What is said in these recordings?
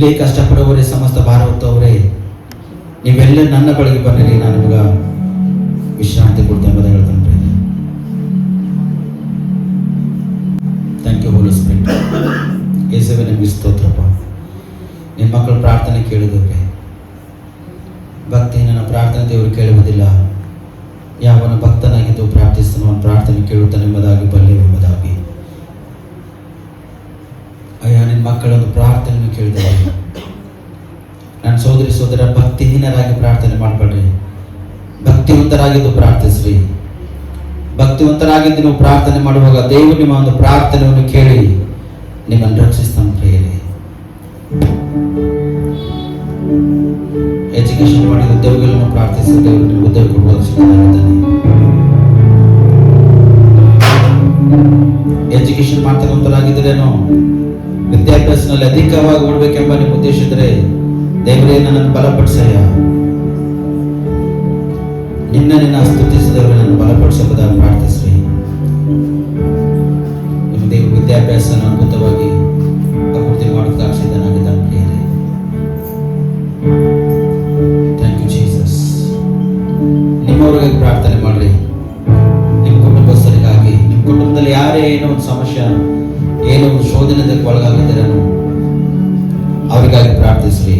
ಇಲ್ಲಿ ಕಷ್ಟಪಡುವವರೇ, ಸಮಸ್ತ ಭಾರ ಹೊತ್ತವರೇ, ನೀವೆಲ್ಲ ನನ್ನ ಬಳಿಗೆ ಬನ್ನಿರಿ, ನಾನು ನಿಮಗೆ ವಿಶ್ರಾಂತಿ ಕೊಡ್ತೇನೆ ಎಂಬುದಾಗಿ ಹೇಳ್ತಾನೆ. Thank you Holy Spirit. ಯೇಸುವೇ ನಿಮಗೆ ಸ್ತೋತ್ರಪ್ಪ. ನಿಮ್ಮ ಮಕ್ಕಳು ಪ್ರಾರ್ಥನೆ ಕೇಳಿದವ್ರೆ, ಭಕ್ತಿ ನನ್ನ ಪ್ರಾರ್ಥನೆ ದೇವರು ಕೇಳುವುದಿಲ್ಲ. ಯಾವನ ಭಕ್ತನಾಗಿದ್ದು ಪ್ರಾರ್ಥಿಸ್ತಾನೋ ಅವನ ಪ್ರಾರ್ಥನೆ ಕೇಳುತ್ತಾನೆ ಎಂಬುದಾಗಿ ಬಲ್ಲೆವು ಎಂಬುದಾಗಿ. ಅಯ್ಯ, ನಿನ್ನ ಮಕ್ಕಳೊಂದು ಪ್ರಾರ್ಥನೆಯನ್ನು ಕೇಳಿದರೆ ನನ್ನ ಸೋದರ ಭಕ್ತಿಹೀನರಾಗಿ ಪ್ರಾರ್ಥನೆ ಮಾಡಬೇಡ್ರಿ, ಭಕ್ತಿವಂತರಾಗಿದ್ದು ಪ್ರಾರ್ಥಿಸ್ರಿ. ಭಕ್ತಿವಂತರಾಗಿದ್ದು ನೀವು ಪ್ರಾರ್ಥನೆ ಮಾಡುವಾಗ ದೇವರು ನಿಮ್ಮ ಒಂದು ಪ್ರಾರ್ಥನೆಯನ್ನು ಕೇಳಿ ನಿಮ್ಮನ್ನು ರಕ್ಷಿಸ್ತಾನೆ. ಪ್ರಿಯರೇ, ಎಜುಕೇಶನ್ ಮಾಡಿ ಉದ್ಯೋಗಗಳನ್ನು ಪ್ರಾರ್ಥಿಸಿ ದೇವರು ನಿಮಗೆ ಉದ್ಯೋಗ ಕೊಡುವ ಸಿದ್ಧನಾಗಿದ್ದಾನೆ. ಎಜುಕೇಶನ್ ಮಾಡ್ತಕ್ಕಂಥವರಾಗಿದ್ದರೇನೋ, ವಿದ್ಯಾಭ್ಯಾಸದಲ್ಲಿ ಅಧಿಕವಾಗಿ ಓಡಬೇಕೆಂಬ ನಿಮ್ಮ ಉದ್ದೇಶ ಇದ್ದರೆ ದೇವರೇ ನನ್ನನ್ನು ಬಲಪಡಿಸಯ್ಯ, ನಿನ್ನ ಸ್ತುತಿಸಿದವರು ನನ್ನ ಬಲಪಡಿಸಬಹುದಾಗಿ ಪ್ರಾರ್ಥಿಸ್ರಿ. ನಿಮ್ಮ ದೇವರು ವಿದ್ಯಾಭ್ಯಾಸ ಅದ್ಭುತವಾಗಿ ಅಭಿವೃದ್ಧಿ ಮಾಡೋದಕ್ಕೆ ಸಿದ್ಧನಾಗಿದ್ದಾನೆ. ಪ್ರಿಯರೇ, ಥ್ಯಾಂಕ್ ಯು ಜೀಸಸ್. ನಿಮ್ಮವರಿಗಾಗಿ ಪ್ರಾರ್ಥನೆ ಮಾಡ್ರಿ, ನಿಮ್ಮ ಕುಟುಂಬಸ್ಥರಿಗಾಗಿ. ನಿಮ್ಮ ಕುಟುಂಬದಲ್ಲಿ ಯಾರೇ ಏನೋ ಒಂದು ಸಮಸ್ಯೆ, ಏನೋ ಒಂದು ಶೋಧನೆಗೆ ಒಳಗಾಗಿದ್ದಾರೇನೋ ಅವರಿಗಾಗಿ ಪ್ರಾರ್ಥಿಸ್ರಿ.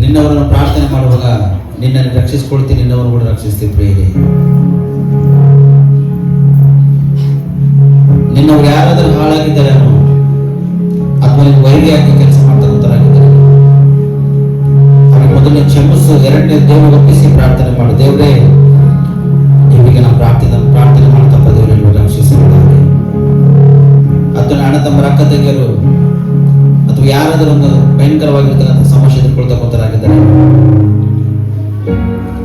ನಿನ್ನವರನ್ನು ಪ್ರಾರ್ಥನೆ ಮಾಡುವಾಗ ನಿನ್ನನ್ನು ರಕ್ಷಿಸ್ಕೊಳ್ತೀನಿ, ನಿನ್ನವರು ಕೂಡ ರಕ್ಷಿಸ್ತೀವಿ. ಪ್ರಿಯರೇ, ನಿನ್ನವರು ಯಾರಾದರೂ ಹಾಳಾಗಿದ್ದಾರೇನೋ ಅಥವಾ ನೀವು ವೈರಿಯಾಗಿ ಕೆಲಸ ಮಾಡ್ತಕ್ಕಂಥವರಾಗಿದ್ದಾರೆ, ಅವ್ರಿಗೆ ಮೊದಲನೇ ಕ್ಷಮಿಸು, ಎರಡನೇ ದೇವರು ಒಪ್ಪಿಸಿ ಪ್ರಾರ್ಥನೆ ಮಾಡು. ದೇವರೇ, ಇವರಿಗೆ ನಾವು ಪ್ರಾರ್ಥನೆ ಮಾಡ್ತಪ್ಪ, ದೇವರನ್ನು ರಕ್ಷಿಸುವುದಾಗಿ. ಅಥವಾ ಅಣ್ಣ ತಮ್ಮ ಅಕ್ಕ ತಂಗಿಯರು ಅಥವಾ ಯಾರಾದರೂ ಒಂದು ಭಯಂಕರವಾಗಿರ್ತಕ್ಕಂಥ ಸಮಸ್ಯೆ ಎದುರ್ಕೊಳ್ತಕ್ಕಂಥವರಾಗಿದ್ದಾರೆ,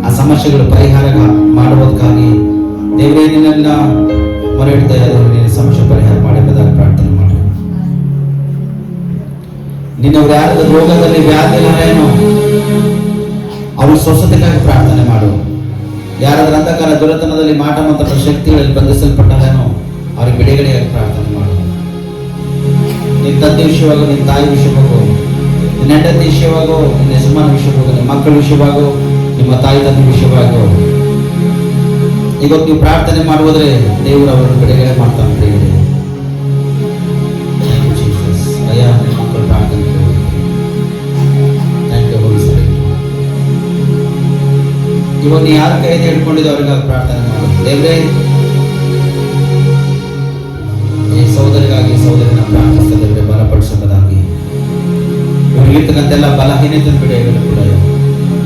ಆ ಸಮಸ್ಯೆಗಳು ಪರಿಹಾರ ಮಾಡುವುದಕ್ಕಾಗಿ ದೇವರೇ ನಿನ್ನೆಲ್ಲ ಮೊರೆ ಇಡ್ತಾ ಇದ್ದಾರೆ. ನಿನ್ನ ಸಮಸ್ಯೆ ಪರಿಹಾರ ಮಾಡಬೇಕಾದಾಗ ಪ್ರಾರ್ಥನೆ ಮಾಡಿ. ನಿನ್ನವರು ಯಾರಾದರೂ ರೋಗದಲ್ಲಿ ವ್ಯಾಧಿಗಳೇನೋ ಅವ್ರ ಸ್ವಸ್ಥತೆಗಾಗಿ ಪ್ರಾರ್ಥನೆ ಮಾಡು. ಯಾರಾದ್ರೂ ಅಂಧಕಾರ ದುರತನದಲ್ಲಿ ಮಾಟ ಮಂತ್ರ ಶಕ್ತಿಗಳಲ್ಲಿ ಬಂಧಿಸಲ್ಪಟ್ಟರೇನೋ ಅವ್ರಿಗೆ ಬಿಡುಗಡೆಯಾಗಿ ಪ್ರಾರ್ಥನೆ ಮಾಡು. ನಿನ್ನ ತಂದೆ ವಿಷಯವಾಗೋ, ನಿನ್ನ ತಾಯಿ ವಿಷಯವಾಗೋ, ನಿನ್ನ ಹೆಂಡತಿ ವಿಷಯವಾಗೋ, ನಿನ್ನ ಯಜಮಾನ ವಿಷಯವಾಗೋ, ನಿಮ್ಮ ಮಕ್ಕಳ ವಿಷಯವಾಗೋ, ನಿಮ್ಮ ತಾಯಿ ತಂದೆ ವಿಷಯವಾಗೋ, ಇವತ್ತು ನೀವು ಪ್ರಾರ್ಥನೆ ಮಾಡುವುದ್ರೆ ದೇವರು ಅವರನ್ನು ಬಿಡುಗಡೆ ಮಾಡ್ತಾನೆ. ಪ್ರಿಯರೇ, ಥ್ಯಾಂಕ್ ಯು ಜೀಸಸ್. ಅಯ್ಯ, ನಿಮ್ಮ ಮಕ್ಕಳು ಪ್ರಾರ್ಥನೆ ಕೇಳಿ. Thank you Holy Spirit. ಇವಾಗ ನೀವು ಯಾರ ಕೈ ಹಿಡ್ಕೊಂಡಿದ್ದು ಅವರಿಗಾಗಿ ಪ್ರಾರ್ಥನೆ ಮಾಡು. ದೇವರೇ, ಈ ಸಹೋದರಿಗಾಗಿ ಸಹೋದರಿನ ಪ್ರಾರ್ಥಿಸಿದವರೇ ಬಲಪಡಿಸೋದಾಗಿ, ಇವ್ರಿಗಿರ್ತಕ್ಕಂತೆಲ್ಲ ಬಲಹೀನತೆ ಬಿಡುಗಡೆ ಕೂಡ,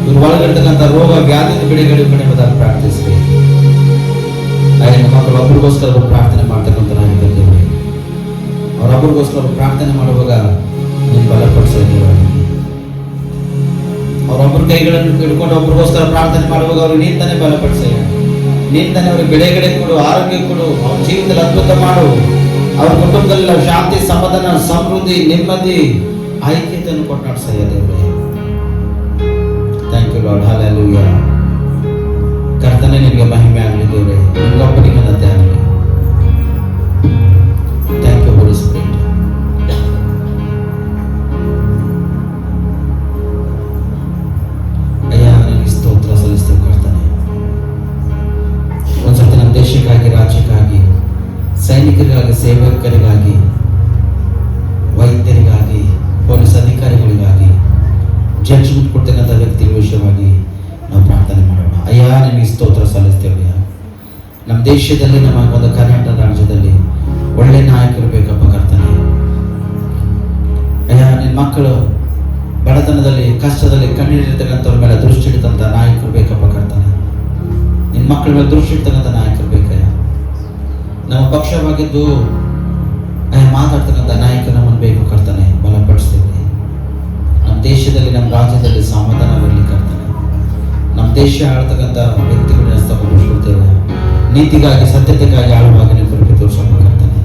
ಇವ್ರ ಒಳಗಿರ್ತಕ್ಕಂಥ ರೋಗ ವ್ಯಾಧಿಯಿಂದ ಬಿಡುಗಡೆ ಎಂಬುದಾಗಿ ಪ್ರಾರ್ಥಿಸ್ರಿ. ನಿಮ್ಮ ಮಕ್ಕಳು ಒಬ್ಬರಿಗೋಸ್ಕರ ಪ್ರಾರ್ಥನೆ ಮಾಡ್ತಕ್ಕಂಥವರಾಗಿದ್ದೇವೆ. ಅವರೊಬ್ಬರಿಗೋಸ್ಕರ ಪ್ರಾರ್ಥನೆ ಮಾಡುವಾಗ ನೀವು ಬಲಪಡಿಸೋದೇವೆ. ಅವರೊಬ್ಬರ ಕೈಗಳನ್ನು ಹಿಡ್ಕೊಂಡು ಒಬ್ಬರಿಗೋಸ್ಕರ ಪ್ರಾರ್ಥನೆ ಮಾಡುವಾಗ ಅವ್ರಿಗೆ ನೀನ್ ತಾನೇ ಬಲಪಡಿಸಿ, ನೀನ್ ತಾನೇ ಅವ್ರಿಗೆ ಬಿಡುಗಡೆ ಕೊಡು, ಆರೋಗ್ಯ ಕೊಡು, ಅವ್ರ ಜೀವನದಲ್ಲಿ ಅದ್ಭುತ ಮಾಡು. ಅವ್ರ ಕುಟುಂಬದಲ್ಲಿ ಶಾಂತಿ, ಸಮಾಧಾನ, ಸಮೃದ್ಧಿ, ನೆಮ್ಮದಿ, ಐಕ್ಯತೆಯನ್ನು ಕೊಟ್ಟು ನಡೆಸಯ್ಯ ದೇವರೇ. Thank you Lord. ಹಲ್ಲೆಲೂಯಾ. ಕರ್ತನೇ, ನಿನಗೆ ಮಹಿಮೆ ಆಗಲಿ ದೇವರೇ, ನಿಮಗೊಬ್ಬನಿಗೆ ಘನತೆ ಆಗಲಿ. Thank you Holy Spirit. ಅಯ್ಯ, ನಿನಗೆ ಸ್ತೋತ್ರ ಸಲ್ಲಿಸ್ತೇವೆ ಕರ್ತನೇ. ಒಂದ್ಸತಿ ನಮ್ಮ ದೇಶಕ್ಕಾಗಿ, ರಾಜ್ಯಕ್ಕಾಗಿ, ಸೈನಿಕರಿಗಾಗಿ, ಸೇವಕರಿಗಾಗಿ, ವೈದ್ಯರಿಗಾಗಿ, ಪೊಲೀಸ್ ಅಧಿಕಾರಿಗಳಿಗಾಗಿ, ಜಡ್ಜ್ಮೆಂಟ್ ಕೊಡ್ತಕ್ಕಂಥ ವ್ಯಕ್ತಿಗಳ ವಿಷಯವಾಗಿ ನಾವು ಪ್ರಾರ್ಥನೆ ಮಾಡೋಣ. ಅಯ್ಯ, ನಿನಗೆ ಸ್ತೋತ್ರ ಸಲ್ಲಿಸ್ತೇವೆ. ನಮ್ಮ ದೇಶದಲ್ಲಿ, ನಮ್ಮ ಒಂದು ಕರ್ನಾಟಕ ರಾಜ್ಯದಲ್ಲಿ ಒಳ್ಳೆ ನಾಯಕರು ಬೇಕಪ್ಪ ಕರ್ತನೆ. ಅಯ್ಯ, ನಿನ್ನ ಮಕ್ಕಳು ಬಡತನದಲ್ಲಿ, ಕಷ್ಟದಲ್ಲಿ, ಕಣ್ಣೀರಿರ್ತಕ್ಕಂಥವ್ರ ಮೇಲೆ ದೃಷ್ಟಿ ಇಡ್ತಕ್ಕಂಥ ನಾಯಕರು ಬೇಕಪ್ಪ ಕರ್ತನೆ. ನಿನ್ನ ಮಕ್ಕಳ ಮೇಲೆ ದೃಷ್ಟಿ ಇಡ್ತಕ್ಕಂಥ ನಾಯಕರು ಬೇಕಯ್ಯ. ನಮ್ಮ ಪಕ್ಷವಾಗಿದ್ದು ಮಾತಾಡ್ತಕ್ಕಂಥ ನಾಯಕ ನಮ್ಮನ್ನು ಬೇಕು ಕರ್ತನೆ. ಬಲಪಡಿಸ್ತೇವೆ. ನಮ್ಮ ದೇಶದಲ್ಲಿ, ನಮ್ಮ ರಾಜ್ಯದಲ್ಲಿ ಸಮಾಧಾನ ಬರಲಿ ಕರ್ತನೆ. ನಮ್ಮ ದೇಶ ಆಳ್ತಕ್ಕಂಥ ವ್ಯಕ್ತಿಗಳನ್ನ ತಗೊಂಡ್ಬಿಡ್ತೇವೆ. ನೀತಿಗಾಗಿ, ಸತ್ಯತೆಗಾಗಿ ಆಳುವಾಗಿ ನೀವು ಕೃಪೆ ತೋರಿಸೋಣ ಕರ್ತನೆ.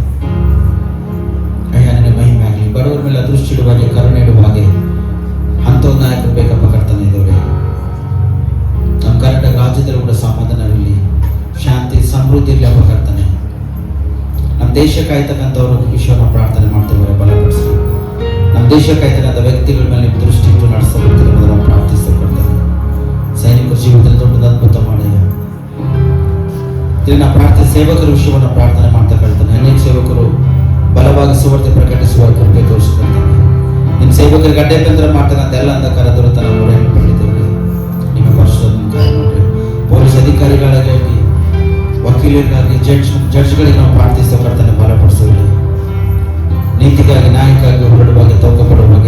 ಅಯ್ಯ, ನಿನ್ನ ಮಹಿಮೆ ಆಗಲಿ. ಬಡವರ ಮೇಲೆ ದೃಷ್ಟಿ ಇಡುವ ಹಾಗೆ, ಕರುಣೆ ಇಡುವ ಹಾಗೆ ಅಂಥವ್ರ ನಾಯಕರು ಬೇಕಪ್ಪ ಕರ್ತನೆ. ಇದ್ದವರೇ, ನಮ್ಮ ಕರ್ನಾಟಕ ರಾಜ್ಯದಲ್ಲಿ ಕೂಡ ಸಮಾಧಾನವಿರಲಿ, ಶಾಂತಿ, ಸಮೃದ್ಧಿ ಇರಲಿ ಅಪ್ಪ ಕರ್ತನೆ. ನಮ್ಮ ದೇಶ ಕಾಯ್ತಕ್ಕಂಥವ್ರ ವಿಷಯವನ್ನು ಪ್ರಾರ್ಥನೆ ಮಾಡ್ತೇವೆ. ಬಲಪಡಿಸಿ. ನಮ್ಮ ದೇಶಕ್ಕಾಯ್ತನಾದ ವ್ಯಕ್ತಿಗಳ ಮೇಲೆ ನಿಮ್ಮ ದೃಷ್ಟಿ ಇಟ್ಟು ನಡೆಸ್ತಾ ಹೋಗ್ತೀರ ನಾವು ಪ್ರಾರ್ಥಿಸಿಕೊಳ್ತೇವೆ. ಸೈನಿಕರ ಜೀವಿತದಲ್ಲಿ ದೊಡ್ಡದ ಅದ್ಭುತ ಮಾಡಿ ನಾ ಪ್ರಾರ್ಥನೆ ಸೇವಕರ ವಿಷಯವನ್ನು ಪ್ರಾರ್ಥನೆ ಮಾಡ್ತಾ ಕೇಳ್ತಾನೆ. ಅನೇಕ ಸೇವಕರು ಬಲವಾಗಿ ಸುವಾರ್ತೆ ಪ್ರಕಟಿಸುವ ಕೃಪೆ ತೋರಿಸ್ಕೊಳ್ತಾನೆ. ನಿಮ್ಮ ಸೇವಕರಿಗೆ ಅಡ್ಡೇಪಂದ್ರ ಮಾಡ್ತಕ್ಕಂಥ ಎಲ್ಲ ಅಂಧಕಾರ ದೊರೆತನ ಮೊರೆಯನ್ನು ಪಡೆದಿದ್ದೇವೆ. ನಿಮ್ಮ ವರ್ಷದ ನೋಡ್ರಿ ಪೊಲೀಸ್ ಅಧಿಕಾರಿಗಳಿಗಾಗಿ, ವಕೀಲರಿಗಾಗಿ, ಜಡ್ಜ್ಗಳಿಗೆ ನಾವು ಪ್ರಾರ್ಥಿಸ್ತೇವೆ ಕರ್ತನೆ. ಬಲಪಡಿಸುವುದಿಲ್ಲ ನೀತಿಗಾಗಿ, ನ್ಯಾಯಕ್ಕಾಗಿ ಹೊರಡುವಾಗ, ತೌಕ ಪಡುವಾಗ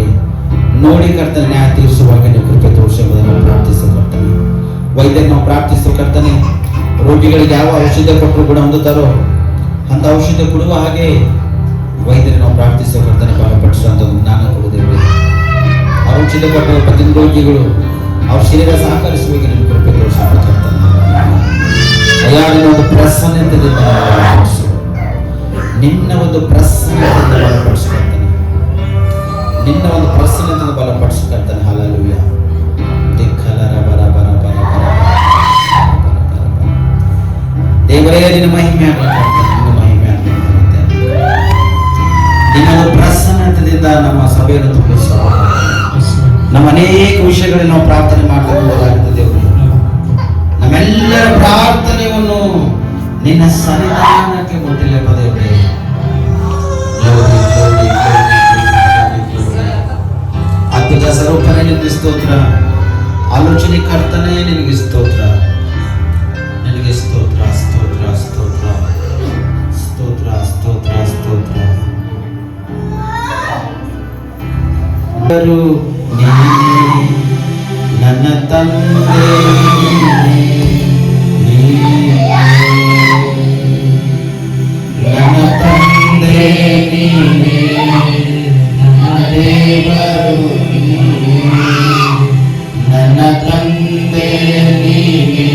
ನೋಡಿ ಕರ್ತನೆ ನ್ಯಾಯ ತೀರಿಸುವಾಗ ನೀವು ಕೃಪೆ ತೋರಿಸಿ ಎಂಬುದನ್ನು ನಾವು ಪ್ರಾರ್ಥಿಸ್ತೇವೆ ಕರ್ತನೆ. ವೈದ್ಯರಿಗೆ ನಾವು ಪ್ರಾರ್ಥಿಸ್ತೇವೆ ಕರ್ತನೆ. ರೋಗಿಗಳಿಗೆ ಯಾವ ಔಷಧ ಕೊಟ್ಟರು ಗುಣ ಹೊಂದುತ್ತಾರೋ ಅಂತ ಔಷಧ ಕೊಡುವ ಹಾಗೆ ವೈದ್ಯರಿಗೆ ನಾವು ಪ್ರಾರ್ಥಿಸ್ತೇವೆ ಕರ್ತನೆ. ಬಲಪಡಿಸುವಂಥ ಜ್ಞಾನ ಕೊಡುವುದೇವೆ. ಔಷಧ ಕೊಟ್ಟರು ಪ್ರತಿ ರೋಗಿಗಳು ಅವ್ರ ಶರೀರ ಸಹಕರಿಸುವಾಗ ನಿಮ್ಮ ಕೃಪೆ ತೋರಿಸಿ ಕರ್ತನೆ. ಅಯ್ಯ ನಿನ್ನ ಒಂದು ಪ್ರಸನ್ನತೆಯಿಂದ ಬಲಪಡಿಸು, ನಿನ್ನ ಒಂದು ಪ್ರಸನ್ನತೆಯಿಂದ ಬಲಪಡಿಸ್ಕೊಳ್ತಾನೆ, ನಿನ್ನ ಒಂದು ಪ್ರಸನ್ನತೆಯಿಂದ ಬಲಪಡಿಸ್ಕೊಳ್ತಾನೆ. ಹಲ್ಲೆಲೂಯ. ದೇವರೇ ನಿನ್ನ ಮಹಿಮೆ ಆಗಬೇಕಾಗ್ತದೆ, ನಿನ್ನ ಮಹಿಮೆ ಆಗಬೇಕಾಗುತ್ತೆ. ನಿನ್ನ ಒಂದು ಪ್ರಸನ್ನತೆಯಿಂದ ನಮ್ಮ ಸಭೆಯನ್ನು ತುಂಬಿಸ, ನಮ್ಮ ಅನೇಕ ವಿಷಯಗಳಲ್ಲಿ ನಾವು ಪ್ರಾರ್ಥನೆ ಮಾಡಬಹುದಾಗಿದೆ ದೇವರು. ನಮ್ಮೆಲ್ಲರ ಪ್ರಾರ್ಥನೆಯನ್ನು ನಿನ್ನ ಸನ್ನಿಧಾನಕ್ಕೆ ಮುಟ್ಟಿಲ್ಲ ದೇವರೇ. ಅದ್ಭುತ ಸ್ವರೂಪನೇ ನಿನಗೆ ಸ್ತೋತ್ರ, ಆಲೋಚನೆ ಕರ್ತನೇ ನಿನಗೆ ಸ್ತೋತ್ರ, ನಿನಗೆ ಸ್ತೋತ್ರ, ಸ್ತೋತ್ರ, ಸ್ತೋತ್ರ, ಸ್ತೋತ್ರ, ಸ್ತೋತ್ರ, ಸ್ತೋತ್ರ. ನನ್ನ ತಂದೆ ನನ್ನ ತಂದೆ ನೀನೇ, ನನ್ನ ದೇವರು ನನ್ನ ತಂದೆ ನೀನೇ.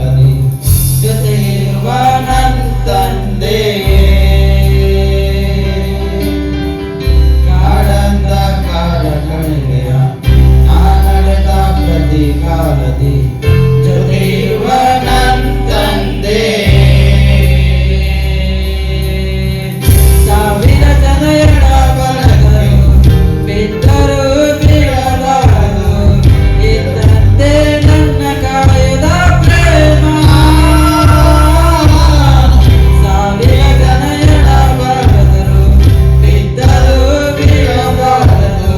ಪಾಡಲಿ. ಜೊತೆ ಇರುವ ನನ್ನ ತಂದೆ ಕಾಡಂದ ಕಾಡ ಕಣಿವೆಯ ನಾ ನಡೆದ ಪ್ರತಿ ಕಾಲದಿ ಜೊತೆ ಇರುವ ನನ್ನ ತಂದೆ. ಸಾವಿರ ಜನ ಎಡ ಬಲಗರು ಬಿದ್ದರು ಬೀಳಲಾರರು ಇದ್ದಂತೆ ನನ್ನ ಕಾಯದ ಪ್ರೇಮ. ಸಾವಿರ ಜನ ಎಡ ಬಲಗರು ಬಿದ್ದರು ಬೀಳಲಾರರು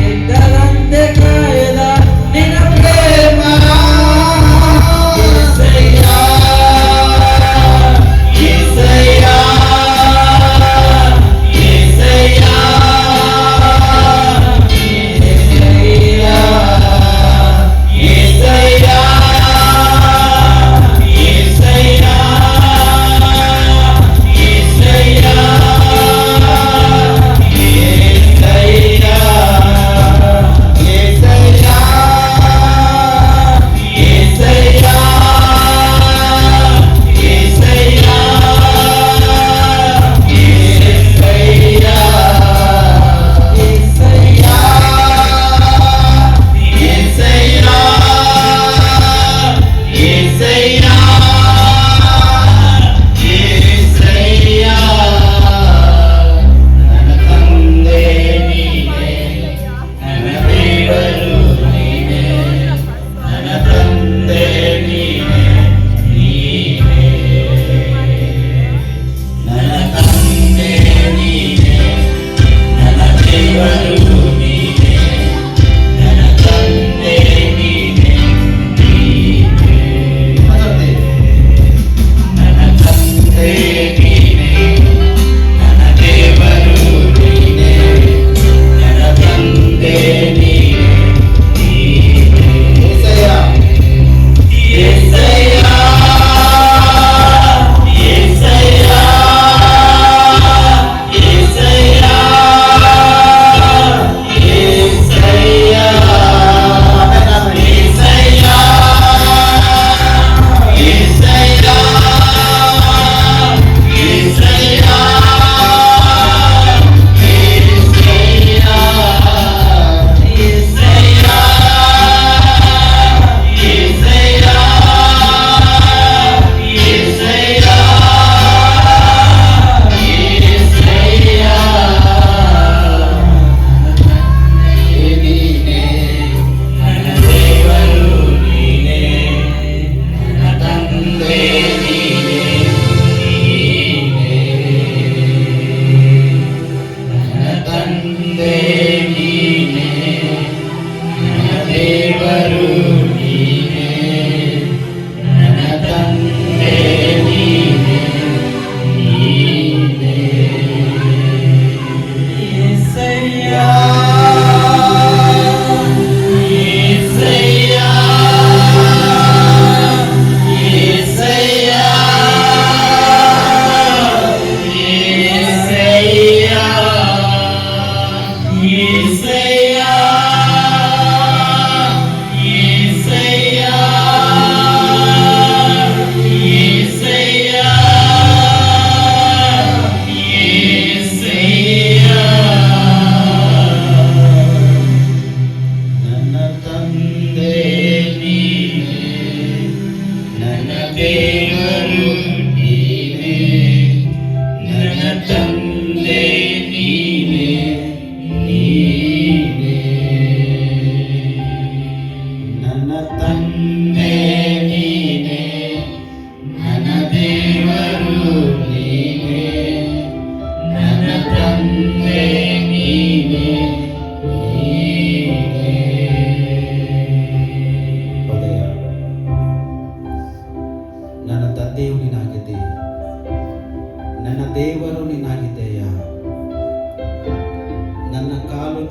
ಇದ್ದರಂತೆ ಕಾಯದ ನಿನ್ನ ಪ್ರೇಮ. యేసయ్య యేసయ్య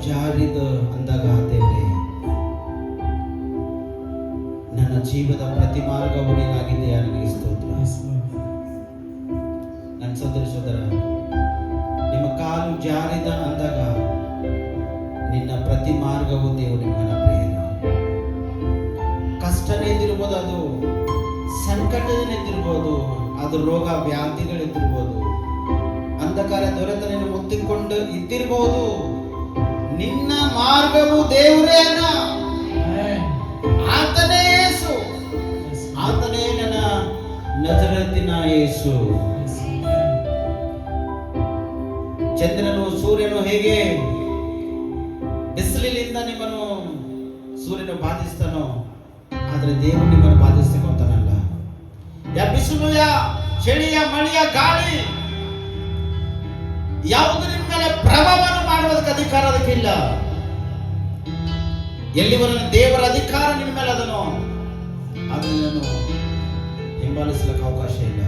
ಜಾರಿದ ಅಂದಾಗ ದೇವರೇ, ನನ್ನ ಜೀವದ ಪ್ರತಿ ಮಾರ್ಗವು ನೀನಾಗಿದೆಯಾ, ನನಗೆ ಸ್ತೋತ್ರ. ನನ್ನ ಸೋದರ ಸೋದರ, ನಿಮ್ಮ ಕಾಲು ಜಾರಿದ ಅಂದಾಗ ನಿನ್ನ ಪ್ರತಿ ಮಾರ್ಗವು ದೇವರು ನಿಮ್ಮನ್ನ ಪ್ರೇಮ. ಕಷ್ಟನೇ ಇದ್ದಿರ್ಬೋದು, ಅದು ಇದ್ದಿರ್ಬೋದು, ಅದು ರೋಗ ವ್ಯಾಧಿಗಳಿದ್ದಿರ್ಬೋದು, ಅಂಧಕಾರ ದೊರೆತನ ಮುತ್ತಿಕೊಂಡು ಇದ್ದಿರ್ಬೋದು. ನಿನ್ನ ಮಾರ್ಗವು ದೇವರೇನ, ಆತನೇ ಯೇಸು, ಆತನೇ ನನ್ನ ನಜರತಿನ ಯೇಸು. ಚಂದ್ರನು ಸೂರ್ಯನು ಹೇಗೆ ಬಿಸಿಲಿನಿಂದ ನಿಮ್ಮನ್ನು ಸೂರ್ಯನು ಬಾಧಿಸ್ತಾನೋ, ಆದ್ರೆ ದೇವರು ನಿಮ್ಮನ್ನು ಬಾಧಿಸ್ತಾನಲ್ಲ. ಬಿಸಿಲು, ಚಳಿಯ, ಮಳೆಯ, ಗಾಳಿ ಯಾವುದು ನಿಮ್ಮ ಮೇಲೆ ಪ್ರಭಾವವನ್ನು ಮಾಡುವುದಕ್ಕೆ ಅಧಿಕಾರ ಅದಕ್ಕಿಲ್ಲ. ಎಲ್ಲಿವರೆಗೆ ದೇವರ ಅಧಿಕಾರ ನಿನ್ನ ಮೇಲೆ ಅದನ್ನು ಅದನ್ನು ಹಿಂಬಾಲಿಸಲಿಕ್ಕೆ ಅವಕಾಶ ಇಲ್ಲ.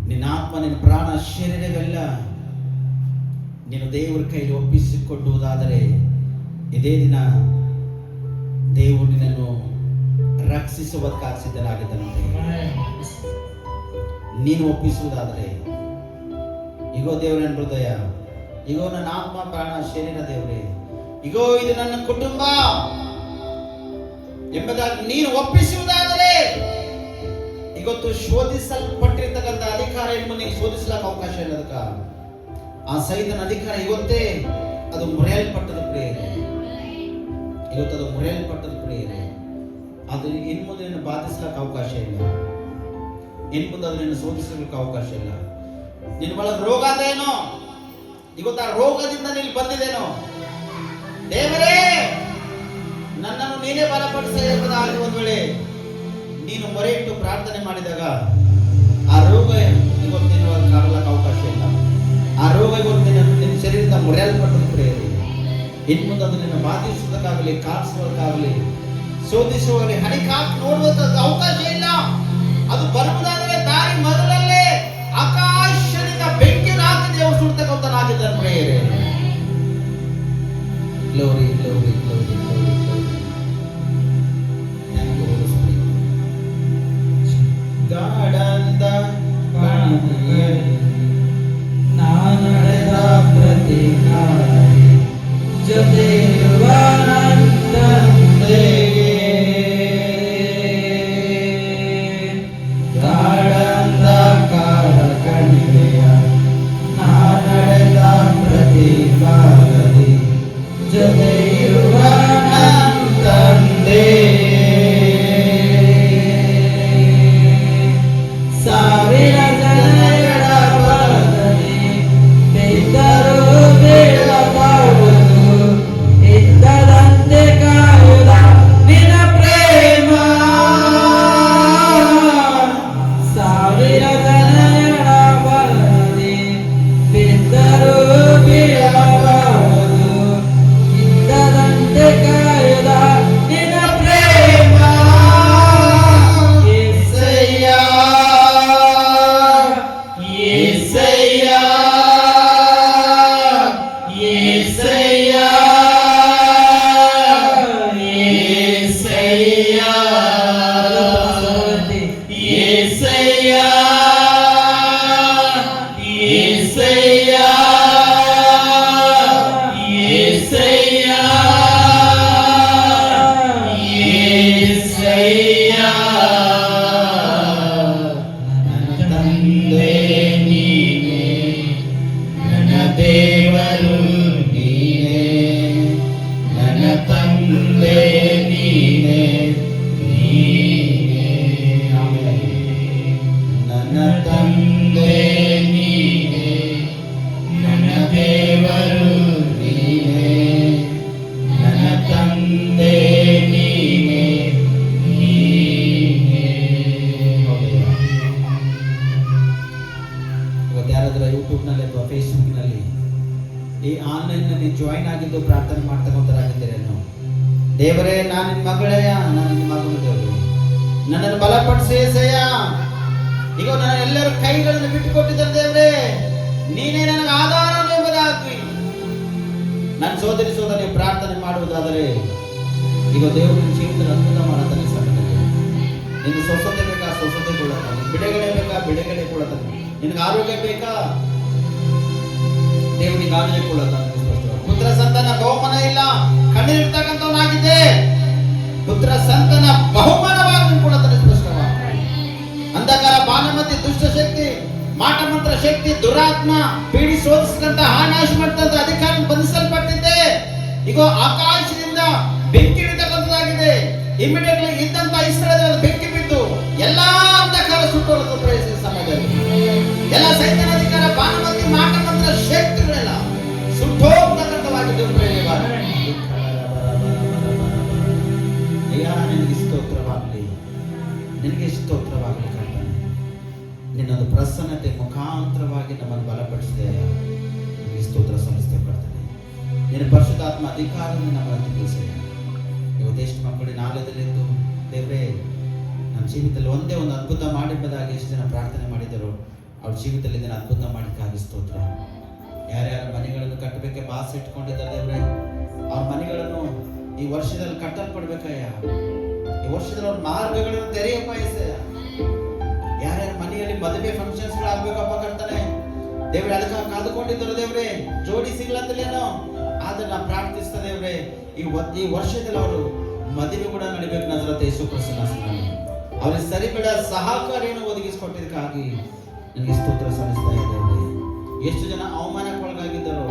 ನಿನ್ನ ಆತ್ಮ, ನಿನ್ನ ಪ್ರಾಣ, ಶರೀರವೆಲ್ಲ ನೀನು ದೇವರ ಕೈಲಿ ಒಪ್ಪಿಸಿಕೊಡುವುದಾದರೆ ಇದೇ ದಿನ ದೇವರು ನಿನ್ನನ್ನು ರಕ್ಷಿಸುವುದಕ್ಕಾಗಿ ಸಿದ್ಧನಾಗಿದ್ದಾನಂತೆ. ನೀನು ಒಪ್ಪಿಸುವುದಾದರೆ, ಇಗೋ ದೇವರ ಹೃದಯ, ಇಗೋ ನನ್ನ ಆತ್ಮ, ಪ್ರಾಣ, ಶರೀರ ದೇವರೇ, ಇಗೋ ಇದು ನನ್ನ ಕುಟುಂಬ ಎಂಬುದಾಗಿ ನೀನು ಒಪ್ಪಿಸುವುದಾದರೆ, ಇವತ್ತು ಶೋಧಿಸಲ್ಪಟ್ಟಿರ್ತಕ್ಕಂಥ ಅಧಿಕಾರ ನಿಮ್ಮನ್ನು ಶೋಧಿಸಲಿಕ್ಕೆ ಅವಕಾಶ ಇಲ್ಲ. ಅದಕ್ಕ ಆ ಸೈತನ ಅಧಿಕಾರ ಇವತ್ತೇ ಅದು ಮುರಿಯಲ್ಪಟ್ಟದ ಪ್ರಿಯರೇ, ಇವತ್ತು ಅದು ಮುರಿಯಲ್ಪಟ್ಟದ ಪ್ರಿಯರೇ. ಅದು ಇನ್ನು ಮುಂದೆ ನಿನ್ನ ಬಾಧಿಸ್ಲಿಕ್ಕೆ ಅವಕಾಶ ಇಲ್ಲ, ಇನ್ನು ಮುಂದೆ ಅದು ನಿನ್ನ ಶೋಧಿಸಲಿಕ್ಕೆ ಅವಕಾಶ ಇಲ್ಲ. ನಿನ್ನ ಒಳಗೆ ರೋಗ ಅದೇನೋ, ಇವತ್ತು ಆ ರೋಗದಿಂದ ನೀನು ಬಂದಿದ್ದೇನೋ, ದೇವರೇ ನನ್ನನ್ನು ನೀನೇ ಬಲಪಡಿಸ ಎಂಬುದಾಗಿ ಒಂದು ವೇಳೆ ನೀನು ಮೊರೆ ಇಟ್ಟು ಪ್ರಾರ್ಥನೆ ಮಾಡಿದಾಗ ಆ ರೋಗ ಇವತ್ತು ನಿನ್ನ ಕಾಣಲಿಕ್ಕೆ ಅವಕಾಶ ಇಲ್ಲ. ಆ ರೋಗ ಇವತ್ತು ನಿನ್ನ ಶರೀರದಿಂದ ಮುರಿಯಲ್ಪಟ್ಟದ ಪ್ರೇರಿ. ಇನ್ನು ಮುಂದೆ ಅದು ನಿನ್ನ ಬಾಧಿಸುವುದಕ್ಕಾಗಲಿ, ಕಾಡಿಸುವುದಕ್ಕಾಗಲಿ, ಶೋಧಿಸುವಲ್ಲಿ ಹಣಿಕಾಕಿ ನೋಡುವುದಕ್ಕೆ ಅವಕಾಶ ಇಲ್ಲ. ಅದು ಬರುವುದಾದರೆ ದಾರಿ ಮೊದಲಲ್ಲೇ ಆಕಾಶದಿಂದ ಬೆಂಕಿ ಹಾಕಿ ದೇವರು ಸುಡ್ತಕ್ಕಂಥನಾಗಿದ್ದಾನೆ ಪ್ರೇರೆ. Glory, glory, glory, glory, glory. Thank you, Holy Spirit. ಗಾಢಂದ ಕಣಿವೆಯಲ್ಲಿ ನಾನಡೆದ ಪ್ರತಿ ಕಾಲದಲ್ಲಿ ಜೊತೆಯಿರುವ ನನ್ನ ತಂದೆಗೆ. ಗಾಢಂದ ಕಾಲ ಕಣಿವೆಯ ನಾನಡೆದ ಪ್ರತಿ ಕಾಲದಲ್ಲಿ ಜೊತೆಯಿರುವ ನನ್ನ ತಂದೆ. ಸಾವಿರ ಜನಗಳ ಬಲದಲ್ಲಿ ಬಿದ್ದರೂ ಬೀಳಬಾರದು, ಇದ್ದದಂತೆ ಕಾಯುವ ನಿನ್ನ ಪ್ರೇಮ. ಸಾವಿರ ಜನಗಳ ಬಲದಲ್ಲಿ ಬಿದ್ದರೂ ಬೀಳಬಾರದು, ಇದ್ದದಂತೆ ಕಾಯುವ ನಿನ್ನ ಪ್ರೇಮ. యేసయ్య, యేసయ్య, యేసయ్య, యేసయ్య, యేసయ్య, యేసయ్య, యేసయ్య, యేసయ్య. ನನ್ನ ತಂದೆ ನೀನೇ, ನನ್ನ ದೇವರು ನೀನೇ, ನನ್ನ ತಂದೆ ನೀನೇ, ನೀನೇ. ನನ್ನ ತಂದೆ ನೀನೇ, ನನ್ನ ದೇವರು ನೀನೇ, ನನ್ನ ತಂದೆ ನೀನೇ, ನೀನೇ. ಇವತ್ತು ಯಾರಾದ್ರೂ ಯೂಟ್ಯೂಬ್ನಲ್ಲಿ ಅಥವಾ ಫೇಸ್ಬುಕ್ನಲ್ಲಿ ಈ ಆನ್ಲೈನ್ನಲ್ಲಿ ಜಾಯಿನ್ ಆಗಿದ್ದು ಪ್ರಾರ್ಥನೆ ಮಾಡ್ತಕ್ಕಂಥರಾಗಿದ್ದೀರೇನು? ದೇವರೇ, ನಾನು ನಿನ್ನ ಮಗಳಯ್ಯ, ನಾನು ನಿನ್ನ ಮಗಳು ದೇವರು, ನನ್ನನ್ನು ಬಲಪಡಿಸಿ ಏಸಯ್ಯ. ಈಗ ನನ್ನ ಎಲ್ಲರ ಕೈಗಳನ್ನು ಬಿಟ್ಟುಕೊಟ್ಟಿದ್ದ ದೇವರೇ, ನೀನೇ ನನಗೆ ಆಧಾರ ಎಂಬುದಾಗಿ ನನ್ನ ಸೋದರಿ ಸೋದರಿ ಪ್ರಾರ್ಥನೆ ಮಾಡುವುದಾದರೆ ಈಗ ದೇವರು ನಿನ್ನ ಜೀವನದಲ್ಲಿ ಅದ್ಭುತ ಮಾಡುತ್ತಾನೆ. ಸಮಯದಲ್ಲಿ ನಿನ್ನ ಸ್ವಸ್ಥತೆ ಬೇಕಾ, ಸ್ವಸ್ಥತೆ ಕೊಡುತ್ತಾನೆ. ಬಿಡುಗಡೆ ಬೇಕಾ, ಬಿಡುಗಡೆ ಕೊಡುತ್ತಾನೆ. ನಿನಗೆ ಆರೋಗ್ಯ ಬೇಕಾ, ದೇವರಿಗೆ ಆರೋಗ್ಯ ಕೊಡುತ್ತಾನೆ. ಪುತ್ರ ಸಂತಾನ ಬಹುಮಾನ ಇಲ್ಲ, ಕಣ್ಣೀರಿರ್ತಕ್ಕಂಥವನಾಗಿದ್ದೆ, ಪುತ್ರ ಸಂತಾನ ಬಹುಮಾನವಾಗಿ ಕೊಡುತ್ತಾನೆ. ಮಾಟ ಮಂತ್ರ ಶಕ್ತಿ, ದುರಾತ್ಮ ಪೀಡಿ ಶೋಧಿಸಿದಂತ ನಾಶ ಮಾಡಿದಂತ ಅಧಿಕಾರ ಬಂಧಿಸಲ್ಪಟ್ಟಿದ್ದೆ. ಈಗ ಆಕಾಶದಿಂದ ಬೆಂಕಿ ಇಡತಕ್ಕಂಥದ್ದಾಗಿದೆ. ಇಮಿಡಿಯೇಟ್ಲಿ ಇದ್ದಂತ ಇಸ್ರಾಯೇಲ್ ಬೆಂಕಿ ಬಿದ್ದು ಎಲ್ಲಾ ಅಂಧಕಾರ ಸುಟ್ಟೋದು ಪ್ರಯತ್ನಿಸಿದ ಸಮಯದಲ್ಲಿ ಎಲ್ಲ ಸೈನ್ಯದ ಅಧಿಕಾರ, ಬಾಣಮಂತಿ, ಮಾಟ ಮಂತ್ರ ಶಕ್ತಿಗಳೆಲ್ಲ ಸುಟ್ಟೋಗ್ತಕ್ಕಂಥವಾಗಿದ್ದು. ಅಯ್ಯ, ನಿನಗೆ ಸ್ತೋತ್ರವಾಗಲಿ, ನಿನಗೆ ಸ್ತೋತ್ರವಾಗಲಿ ಕರ್ತನೇ. ನಿನ್ನೊಂದು ಪ್ರಸನ್ನತೆ ಮುಖಾಂತರವಾಗಿ ನಮ್ಮನ್ನು ಬಲಪಡಿಸಿದೆ. ನಿನಗೆ ಸ್ತೋತ್ರ ಸಲ್ಲಿಸ್ತೇವೆ ಕರ್ತನೇ. ನಿನ್ನ ಪರಿಶುದ್ಧಾತ್ಮ ಅಧಿಕಾರವನ್ನು ನಮ್ಮನ್ನು ತಿಳಿಸಿದೆ. ಇವತ್ತು ಎಷ್ಟು ಮಕ್ಕಳು ನಾಲ್ಯದಲ್ಲಿದ್ದು ದೇವರೇ ನಮ್ಮ ಜೀವಿತದಲ್ಲಿ ಒಂದೇ ಒಂದು ಅದ್ಭುತ ಮಾಡಿದ್ದದಾಗಿ ಎಷ್ಟು ಜನ ಪ್ರಾರ್ಥನೆ ಮಾಡಿದರು. ಅವ್ರ ಜೀವಿತದಲ್ಲಿ ಇದನ್ನು ಅದ್ಭುತ ಮಾಡಿದ್ದಾಗಿ ಸ್ತೋತ್ರ. ಯಾರ್ಯಾರ ಮನೆಗಳನ್ನು ಕಟ್ಟಬೇಕೆ ಬಾಸ್ ಇಟ್ಕೊಂಡಿದ್ದಾರೆ ದೇವರೇ, ಅವ್ರ ಮನೆಗಳನ್ನು ಈ ವರ್ಷದಲ್ಲಿ ಕಟ್ಟಲ್ಪಡ್ಬೇಕಯ್ಯ. ಈ ವರ್ಷದಲ್ಲಿ ಅವ್ರ ಮಾರ್ಗಗಳನ್ನು ತೆರೆಯಪ್ಪ ಎಸೆಯ. ಯಾರ್ಯಾರ ಮನೆಯಲ್ಲಿ ಮದುವೆ ಫಂಕ್ಷನ್ಸ್ ಆಗ್ಬೇಕಪ್ಪ ಕರ್ತಾನೆ ದೇವ್ರೆ, ಅದಕ್ಕೆ ಕಾದುಕೊಂಡಿದ್ದರು ದೇವ್ರೆ, ಜೋಡಿ ಸಿಗ್ಲತ್ತಲೇನೋ. ಆದ್ರೆ ನಾ ಪ್ರಾರ್ಥಿಸ್ತಾ ದೇವ್ರೆ, ಈ ವರ್ಷದಲ್ಲಿ ಅವರು ಮದುವೆ ಕೂಡ ನಡಿಬೇಕು. ನಜರತ್ ಯೇಸು ಕ್ರಿಸ್ತನ ಹೆಸರಿನಲ್ಲಿ ಅವ್ರಿಗೆ ಸರಿಬೇಡ ಸಹಕಾರಿಯನ್ನು ಒದಗಿಸಿಕೊಟ್ಟಿದ್ದಕ್ಕಾಗಿ ನನಗೆ ಸ್ತೋತ್ರ ಸಲ್ಲಿಸ್ತಾ ಇದ್ದೇವೆ. ಎಷ್ಟು ಜನ ಅವಮಾನಕ್ಕೊಳಗಾಗಿದ್ದರು,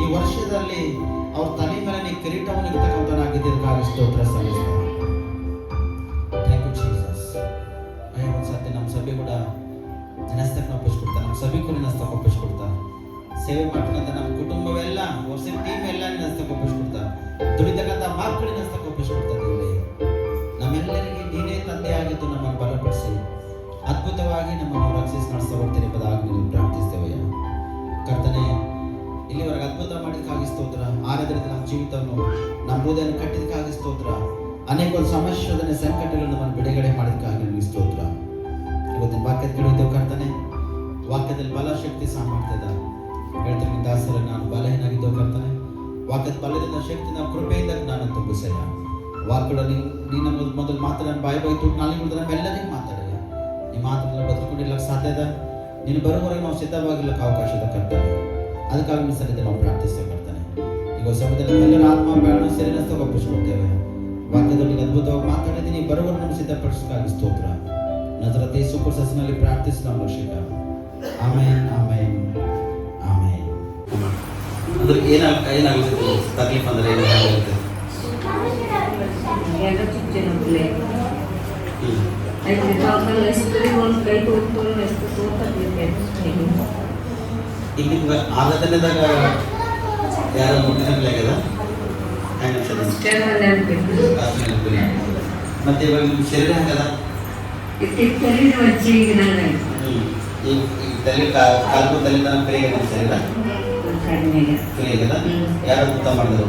ಈ ವರ್ಷದಲ್ಲಿ ಅವ್ರ ತಲೆ ಮೇಲೆ ನೀ ಕಿರೀಟವನ್ನು ಇರ್ತಕ್ಕಂಥನಾಗಿದ್ದಕ್ಕಾಗಿ ಸ್ತೋತ್ರ ಸಲ್ಲಿಸ್ತಾರೆ. Thank you Jesus. ಒಂದ್ಸತಿ ನಮ್ಮ ಸಭೆ ಕೂಡ ನೆನೆಸ್ತಕ್ಕೆ ಒಪ್ಪಿಸ್ಕೊಡ್ತಾರೆ, ನಮ್ಮ ಸಭೆ ಕೂಡ ನೆನೆಸ್ತಕ್ಕೆ ಒಪ್ಪಿಸ್ಕೊಡ್ತಾರೆ. ಸೇವೆ ಮಾಡ್ತಕ್ಕಂಥ ನಮ್ಮ ಕುಟುಂಬವೆಲ್ಲ, ವರ್ಷ ಟೀಮ್ ಎಲ್ಲ ನೆನೆಸ್ತಕ್ಕೆ ಒಪ್ಪಿಸ್ಕೊಡ್ತಾರೆ. ದುಡಿತಕ್ಕಂಥ ಮಕ್ಕಳು ನೆನೆಸ್ತಕ್ಕೆ ಒಪ್ಪಿಸ್ಕೊಡ್ತಾರೆ. ನಮ್ಮೆಲ್ಲರಿಗೆ ನೀನೇ ತಂದೆಯಾಗಿದ್ದು ನಮ್ಮನ್ನು ಬಲಪಡಿಸಿ ಅದ್ಭುತವಾಗಿ ನಮ್ಮನ್ನು ರಕ್ಷಿಸಿ ನಡೆಸ್ತಾ ಹೋಗ್ತೇನೆ ಎಂಬುದಾಗಿ ನೀವು ಪ್ರಾರ್ಥಿಸ್ತೇವೆ ಕರ್ತನೆ. ಇಲ್ಲಿವರೆಗೆ ಅದ್ಭುತ ಮಾಡಿದಕ್ಕಾಗಿ ಸ್ತೋತ್ರ. ಆರಾಧನೆ ನಮ್ಮ ಜೀವಿತವನ್ನು, ನಮ್ಮ ಹೃದಯವನ್ನು ಕಟ್ಟಿದಕ್ಕಾಗಿ ಸ್ತೋತ್ರ. ಅನೇಕ ಒಂದು ಸಮಸ್ಯೆ ಸಂಕಟಗಳನ್ನು ನಮ್ಮನ್ನು ಬಿಡುಗಡೆ ಮಾಡಿದಕ್ಕಾಗಿ ನಿಮಗೆ ಸ್ತೋತ್ರ. ಇವತ್ತಿನ ವಾಕ್ಯದ ಕೇಳಿದ್ದೇವೆ ಕರ್ತನೆ. ವಾಕ್ಯದಲ್ಲಿ ಬಲ ಶಕ್ತಿ ಸಾಮರ್ಥ್ಯದ ಹೇಳ್ತೀನಿ ದಾಸರ ನಾನು ಬಲಹೀನಾಗಿದ್ದೇವೆ ಕರ್ತನೆ. ವಾಕ್ಯದ ಬಲದಿಂದ ಶಕ್ತಿನ ಕೃಪೆಯಿಂದ ನಾನು ತುಂಬಿಸಯ್ಯ. ವಾಕ್ಯಗಳು ನೀನು ಮೊದಲು ಮಾತಾಡ ಬಾಯಿ ತುಟ್ಟು ನಾಲ್ಕು ನಮ್ಮೆಲ್ಲರಿಗೂ ಮಾತಾಡ. ನಿಮ್ಮ ಮಾತನ್ನ ಬದುಕೊಂಡಿರ್ಲಕ್ಕೆ ಸಾಧ್ಯದ. ನೀನು ಬರೋವರೆಗೆ ನಾವು ಸಿದ್ಧವಾಗಿರ್ಲಕ್ಕೆ ಅವಕಾಶದ ಕರ್ತನೆ. ಅದಕ್ಕಾಗಿ ನೀವು ಸರಿದ ನಾವು ಪ್ರಾರ್ಥಿಸ್ತೇವೆ ಕರ್ತನೆ. ಈಗ ಸಮಯದಲ್ಲಿ ಎಲ್ಲರ ಆತ್ಮ ಪ್ರಾಣ ಸರಿನಸ್ತ ಒಪ್ಪಿಸ್ಕೊಡ್ತೇವೆ. ವಾಕ್ಯದಲ್ಲಿ ಅದ್ಭುತವಾಗಿ ಮಾತಾಡಿದ್ದೀನಿ, ಬರೋವರೆಗೆ ನಾವು ಸಿದ್ಧಪಡಿಸೋಕ್ಕಾಗಿ ಸ್ತೋತ್ರ. ನಜರತ್ ಯೇಸು ಕ್ರಿಸ್ತನಲ್ಲಿ ಪ್ರಾರ್ಥಿಸಿ ನಾವು ರಕ್ಷಕ. ಆಮೇನ್ ಆಮೇನ್ ಆಮೇನ್. ಅಂದ್ರೆ ಏನಾಗುತ್ತೆ ತಕ್ಲೀಫ್ ಅಂದ್ರೆ ಏನಾಗುತ್ತೆ? ಈಗ ನಿಮ್ಗೆ ಆದತನೆದಾಗ ಯಾರು ಮುಟ್ಟಿನಲ್ಲ ಆಗ್ಯದ ಮತ್ತೆ ಇವಾಗ ನಿಮ್ಮ ಶರೀರ ಹಂಗದ? ಈಗ ತಲೆ ಕಾಲ್ಕು ತಲೆ ತನಕ ಫ್ರೀ ಆಗ್ಯದ ಶರೀರ? ಫ್ರೀ ಆಗ್ಯದ. ಯಾರು ಅದ್ಭುತ ಮಾಡಿದ್ರು?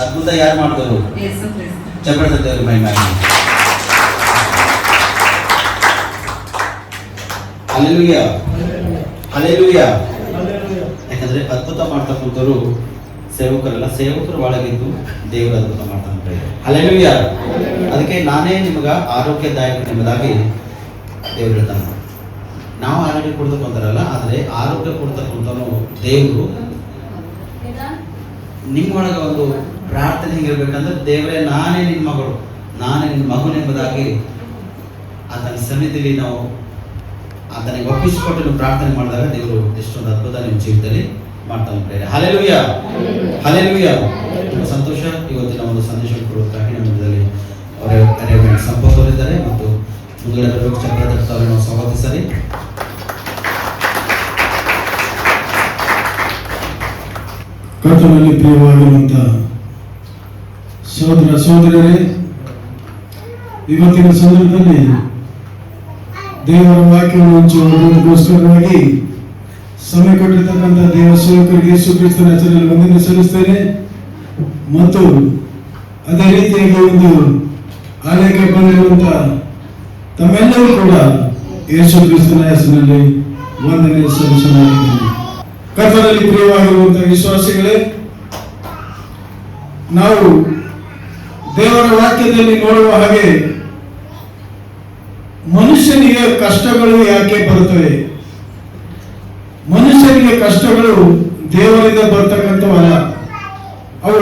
ಅದ್ಭುತ ಯಾರು ಮಾಡಿದ್ರು? ಚಪ್ಪಡಿಸ್ತೇವೆ ಮೈ ಮ್ಯಾಗ. Hallelujah hallelujah. ಯಾಕಂದ್ರೆ ಅದ್ಭುತ ಮಾಡ್ತಕ್ಕಂಥವ್ರು ಸೇವಕರಲ್ಲ, ಸೇವಕರು ಒಳಗಿದ್ದು ದೇವರು ಅದ್ಭುತ ಮಾಡ್ತಾನೆ. ಹಲ್ಲೆಲೂಯ. ಅದಕ್ಕೆ ನಾನೇ ನಿಮಗೆ ಆರೋಗ್ಯದಾಯಕ ಎಂಬುದಾಗಿ ದೇವರು ಹೇಳ್ತಾನೆ. ನಾವು ಆರೋಗ್ಯ ಕೊಡ್ತಕ್ಕಂಥರಲ್ಲ, ಆದರೆ ಆರೋಗ್ಯ ಕೊಡ್ತಕ್ಕಂಥವನು ದೇವರು. ನಿಮ್ಮೊಳಗೆ ಒಂದು ಪ್ರಾರ್ಥನೆ ಹೇಗಿರ್ಬೇಕಂದ್ರೆ, ದೇವರೇ ನಾನೇ ನಿನ್ನ ಮಗಳು, ನಾನೇ ನಿನ್ನ ಮಗನು ಎಂಬುದಾಗಿ ಆತನ ಸನ್ನಿಧಿಯಲ್ಲಿ ನಾವು ಆತನಿಗೆ ಒಪ್ಪಿಸಿಕೊಟ್ಟು ನೀವು ಪ್ರಾರ್ಥನೆ ಮಾಡಿದಾಗ ದೇವರು ಎಷ್ಟೊಂದು ಅದ್ಭುತ ನಿಮ್ಮ ಜೀವಿತದಲ್ಲಿ ಮಾಡ್ತಾನೆ ಪ್ರೇರೆ. Hallelujah hallelujah. ತುಂಬ ಸಂತೋಷ. ಇವತ್ತಿನ ಒಂದು ಸಂದೇಶ ಕೊಡುವುದಕ್ಕಾಗಿ ನಮ್ಮ ಮಧ್ಯದಲ್ಲಿ ಅವರ ಸಂಪತ್ತವರಿದ್ದಾರೆ ಮತ್ತು ಮುಂದುಗಡೆ ಬರಬೇಕು ಚಕ್ರಧರ್ತ ಅವರನ್ನು ನಾವು ಸ್ವಾಗತಿಸಲಿ. ಕರ್ತನಲ್ಲಿ ಪ್ರಿಯವಾಗಿರುವಂಥ ಸಹೋದರ ಸಹೋದರರೇ, ಇವತ್ತಿನ ಸಂದರ್ಭದಲ್ಲಿ ದೇವರ ವಾಕ್ಯವನ್ನು ಹಂಚುವುದಕ್ಕೋಸ್ಕರವಾಗಿ ಸಮಯ ಕೊಟ್ಟಿರ್ತಕ್ಕಂಥ ದೇವ ಸೇವಕರಿಗೆ ಯೇಸು ಕ್ರಿಸ್ತನ ಹೆಸರಲ್ಲಿ ವಂದನೆ ಸಲ್ಲಿಸ್ತೇನೆ. ಮತ್ತು ಅದೇ ರೀತಿಯಾಗಿ ಒಂದು ಆಲಯಕ್ಕೆ ಬಂದಿರುವಂಥ ತಮ್ಮೆಲ್ಲರೂ ಕೂಡ ಯೇಸು ಕ್ರಿಸ್ತನ ಹೆಸರಿನಲ್ಲಿ ವಂದನೆ ಸಲ್ಲಿಸಲಾಗಿದ್ದೇನೆ. ಕರ್ತನಲ್ಲಿ ಪ್ರಿಯವಾಗಿರುವಂತಹ ವಿಶ್ವಾಸಿಗಳೇ, ನಾವು ದೇವರ ವಾಕ್ಯದಲ್ಲಿ ನೋಡುವ ಹಾಗೆ ಮನುಷ್ಯನಿಗೆ ಕಷ್ಟಗಳು ಯಾಕೆ ಬರುತ್ತವೆ? ಮನುಷ್ಯನಿಗೆ ಕಷ್ಟಗಳು ದೇವರಿಂದ ಬರ್ತಕ್ಕಂಥವಲ್ಲ, ಅವು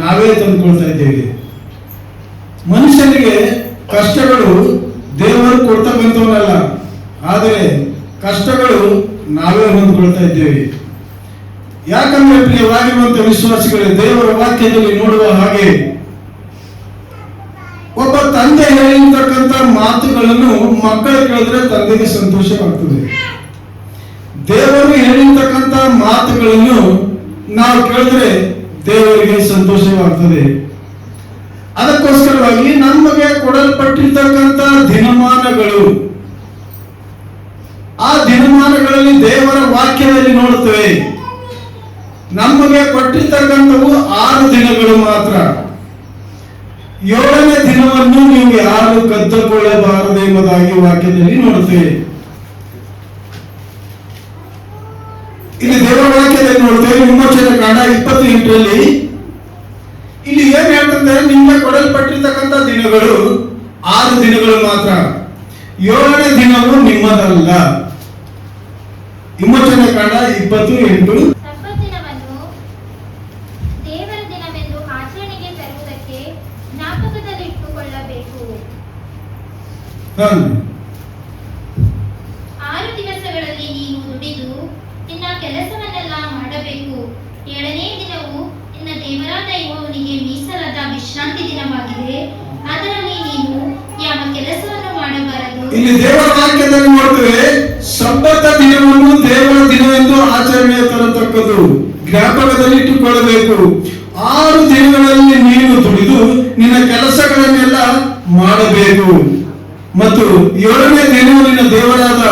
ನಾವೇ ತಂದುಕೊಳ್ತಾ ಇದ್ದೇವೆ. ಮನುಷ್ಯನಿಗೆ ಕಷ್ಟಗಳು ದೇವರು ಕೊಡ್ತಕ್ಕಂಥವಲ್ಲ, ಆದರೆ ಕಷ್ಟಗಳು ನಾವೇ ಹೊಂದ್ಕೊಳ್ತಾ ಇದ್ದೇವೆ. ಯಾಕಂದ್ರೆ ಪ್ರಿಯವಾಗಿರುವಂತಹ ವಿಶ್ವಾಸಿಗಳೇ, ದೇವರ ವಾಕ್ಯದಲ್ಲಿ ನೋಡುವ ಹಾಗೆ ಒಬ್ಬ ತಂದೆ ಹೇಳಿರ್ತಕ್ಕಂಥ ಮಾತುಗಳನ್ನು ಮಕ್ಕಳು ಕೇಳಿದ್ರೆ ತಂದೆಗೆ ಸಂತೋಷವಾಗ್ತದೆ. ದೇವರು ಹೇಳಿರ್ತಕ್ಕಂಥ ಮಾತುಗಳನ್ನು ನಾವು ಕೇಳಿದ್ರೆ ದೇವರಿಗೆ ಸಂತೋಷವಾಗ್ತದೆ. ಅದಕ್ಕೋಸ್ಕರವಾಗಿ ನಮಗೆ ಕೊಡಲ್ಪಟ್ಟಿರ್ತಕ್ಕಂಥ ದಿನಮಾನಗಳು, ಆ ದಿನಮಾನಗಳಲ್ಲಿ ದೇವರ ವಾಕ್ಯದಲ್ಲಿ ನೋಡುತ್ತೇವೆ. ನಮಗೆ ಕೊಟ್ಟಿರ್ತಕ್ಕಂಥವು 6 ದಿನಗಳು ಮಾತ್ರ. 7ನೇ ದಿನವನ್ನು ನೀವು ಯಾರು ಕದ್ದುಕೊಳ್ಳಬಾರದು ಎಂಬುದಾಗಿ ವಾಕ್ಯದಲ್ಲಿ ನೋಡುತ್ತೇವೆ. ಇಲ್ಲಿ ದೇವರ ವಾಕ್ಯದಲ್ಲಿ ನೋಡುತ್ತೇವೆ. ವಿಮೋಚನೆ ಕಾಂಡ 28ರಲ್ಲಿ ಇಲ್ಲಿ ಏನ್ ಹೇಳ್ತಂದ್ರೆ, ನಿಮಗೆ ಕೊಡಲ್ಪಟ್ಟಿರ್ತಕ್ಕಂಥ ದಿನಗಳು 6 ದಿನಗಳು ಮಾತ್ರ, 7ನೇ ದಿನವು ನಿಮ್ಮದಲ್ಲ. ವಿಮೋಚನೆ ಕಾಂಡ 28. ಸಬ್ಬತ್ತಿನವನ್ನು ದೇವರ ದಿನವೆಂದು ಆಚರಣೆಗೆ ತರುವುದಕ್ಕೆ ಜ್ಞಾಪಕದಲ್ಲಿಟ್ಟುಕೊಳ್ಳಬೇಕು. 6 ದಿವಸಗಳಲ್ಲಿ ನೀನು ದುಡಿದು ನಿನ್ನ ಕೆಲಸವನ್ನೆಲ್ಲ ಮಾಡಬೇಕು. 7ನೇ ದಿನವು ನಿನ್ನ ದೇವರಾದ ಯೆಹೋವನಿಗೆ ಮೀಸಲಾದ ವಿಶ್ರಾಂತಿ ದಿನವಾಗಿದೆ. ಅದರಲ್ಲಿ ನೀನು ಯಾವ ಕೆಲಸವನ್ನು ಮಾಡಬಾರದು. ಇಲ್ಲಿ ದೇವರ ವಾಕ್ಯದಲ್ಲಿ ನೋಡ್ತೇವೆ, ಸಬ್ಬತ ದಿನವನ್ನು ದೇವರ ದಿನವೆಂದು ಆಚರಣೆ ತರತಕ್ಕದ್ದು, ಜ್ಞಾಪಕದಲ್ಲಿ ಇಟ್ಟುಕೊಳ್ಳಬೇಕು. 6 ದಿನಗಳಲ್ಲಿ ನೀನು ದುಡಿದು ನಿನ್ನ ಕೆಲಸಗಳನ್ನೆಲ್ಲ ಮಾಡಬೇಕು. ಮತ್ತು 7ನೇ ದಿನವು ನಿನ್ನ ದೇವರಾದ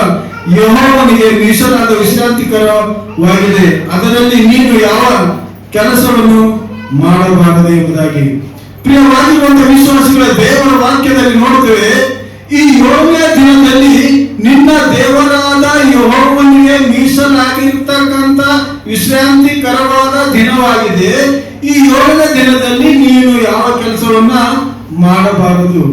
ಯೆಹೋವನಿಗೆ ಮೀಸಲಾದ ವಿಶ್ರಾಂತಿಕರವಾಗಿದೆ. ಅದರಲ್ಲಿ ನೀನು ಯಾವ ಕೆಲಸವನ್ನು ಮಾಡಬಾರದು ಎಂಬುದಾಗಿ. ಪ್ರಿಯವಾಗಿರುವಂತಹ ವಿಶ್ವಾಸಿಗಳ, ದೇವರ ವಾಕ್ಯದಲ್ಲಿ ನೋಡುತ್ತೇವೆ, ಈ 7ನೇ ದಿನದಲ್ಲಿ ನಿನ್ನ ದೇವರಾದ ಯೆಹೋವನಿಗೆ ಮೀಸಲಾಗಿರ್ತಕ್ಕಂಥ ವಿಶ್ರಾಂತಿಕರವಾದ ದಿನವಾಗಿದೆ. ಈ 7ನೇ ದಿನದಲ್ಲಿ ನೀನು ಯಾವ ಕೆಲಸವನ್ನ ಮಾಡಬಾರದು.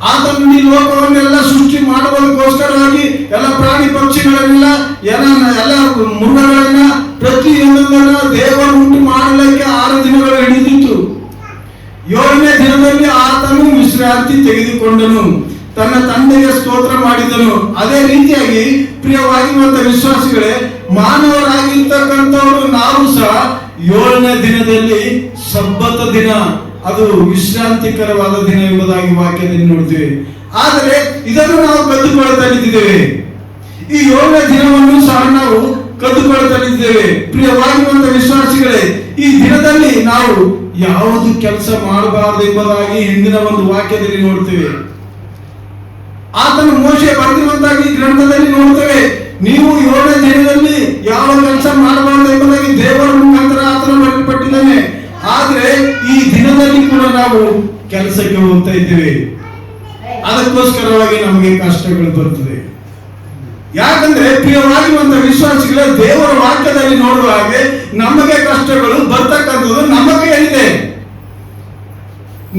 ಆತನು ಈ ಲೋಕವನ್ನೆಲ್ಲ ಸೃಷ್ಟಿ ಮಾಡುವುದಕ್ಕೋಸ್ಕರವಾಗಿ ಎಲ್ಲ ಪ್ರಾಣಿ ಪಕ್ಷಿಗಳನ್ನೆಲ್ಲ ಎಲ್ಲ ಮೃಗಗಳನ್ನ ಪ್ರತಿಯೊಂದನ್ನ ದೇವರು ಉಂಟು ಮಾಡಲಿಕ್ಕೆ 6 ದಿನಗಳು ಹಿಡಿದಿತ್ತು. 7ನೇ ದಿನದಲ್ಲಿ ಆತನು ವಿಶ್ರಾಂತಿ ತೆಗೆದುಕೊಂಡನು, ತನ್ನ ತಂದೆಗೆ ಸ್ತೋತ್ರ ಮಾಡಿದನು. ಅದೇ ರೀತಿಯಾಗಿ ಪ್ರಿಯವಾಗಿರುವಂತಹ ವಿಶ್ವಾಸಿಗಳೇ, ಮಾನವರಾಗಿರ್ತಕ್ಕಂಥವರು ನಾವು ಸಹ 7ನೇ ದಿನದಲ್ಲಿ ಸಬ್ಬತ ದಿನ, ಅದು ವಿಶ್ರಾಂತಿಕರವಾದ ದಿನ ಎಂಬುದಾಗಿ ವಾಕ್ಯದಲ್ಲಿ ನೋಡ್ತೇವೆ. ಆದರೆ ಇದನ್ನು ನಾವು ಕದ್ದುಕೊಳ್ಳುತ್ತಲಿದ್ದೇವೆ. ಈ 7ನೇ ದಿನವನ್ನು ಸಹ ನಾವು ಕದ್ದುಕೊಳ್ಳುತ್ತಲಿದ್ದೇವೆ. ಪ್ರಿಯವಾಗಿರುವಂತಹ ವಿಶ್ವಾಸಿಗಳೇ, ಈ ದಿನದಲ್ಲಿ ನಾವು ಯಾವುದು ಕೆಲಸ ಮಾಡಬಾರದು ಎಂಬುದಾಗಿ ಹಿಂದಿನ ಒಂದು ವಾಕ್ಯದಲ್ಲಿ ನೋಡ್ತೇವೆ. ಆತನು ಮೋಶೆ ಬರೆದಿರುವಂತಹ ಈ ಗ್ರಂಥದಲ್ಲಿ ನೋಡ್ತೇವೆ, ನೀವು 7ನೇ ದಿನದಲ್ಲಿ ಯಾವ ಕೆಲಸ ಮಾಡಬಾರದು ಎಂಬುದಾಗಿ ದೇವರ ಮುಖಾಂತರ ಆತನು ಬರೆಯಲ್ಪಟ್ಟಿದ್ದಾನೆ. ಆದ್ರೆ ಈ ದಿನದಲ್ಲಿ ಕೂಡ ನಾವು ಕೆಲಸಕ್ಕೆ ಹೋಗ್ತಾ ಇದ್ದೇವೆ. ಅದಕ್ಕೋಸ್ಕರವಾಗಿ ನಮಗೆ ಕಷ್ಟಗಳು ಬರ್ತದೆ. ಯಾಕಂದ್ರೆ ಪ್ರಿಯವಾಗಿರುವಂತಹ ವಿಶ್ವಾಸಿಗಳ, ದೇವರ ವಾಕ್ಯದಲ್ಲಿ ನೋಡುವ ಹಾಗೆ ನಮಗೆ ಕಷ್ಟಗಳು ಬರ್ತಕ್ಕಂಥದ್ದು ನಮಗೆ ಇದೆ.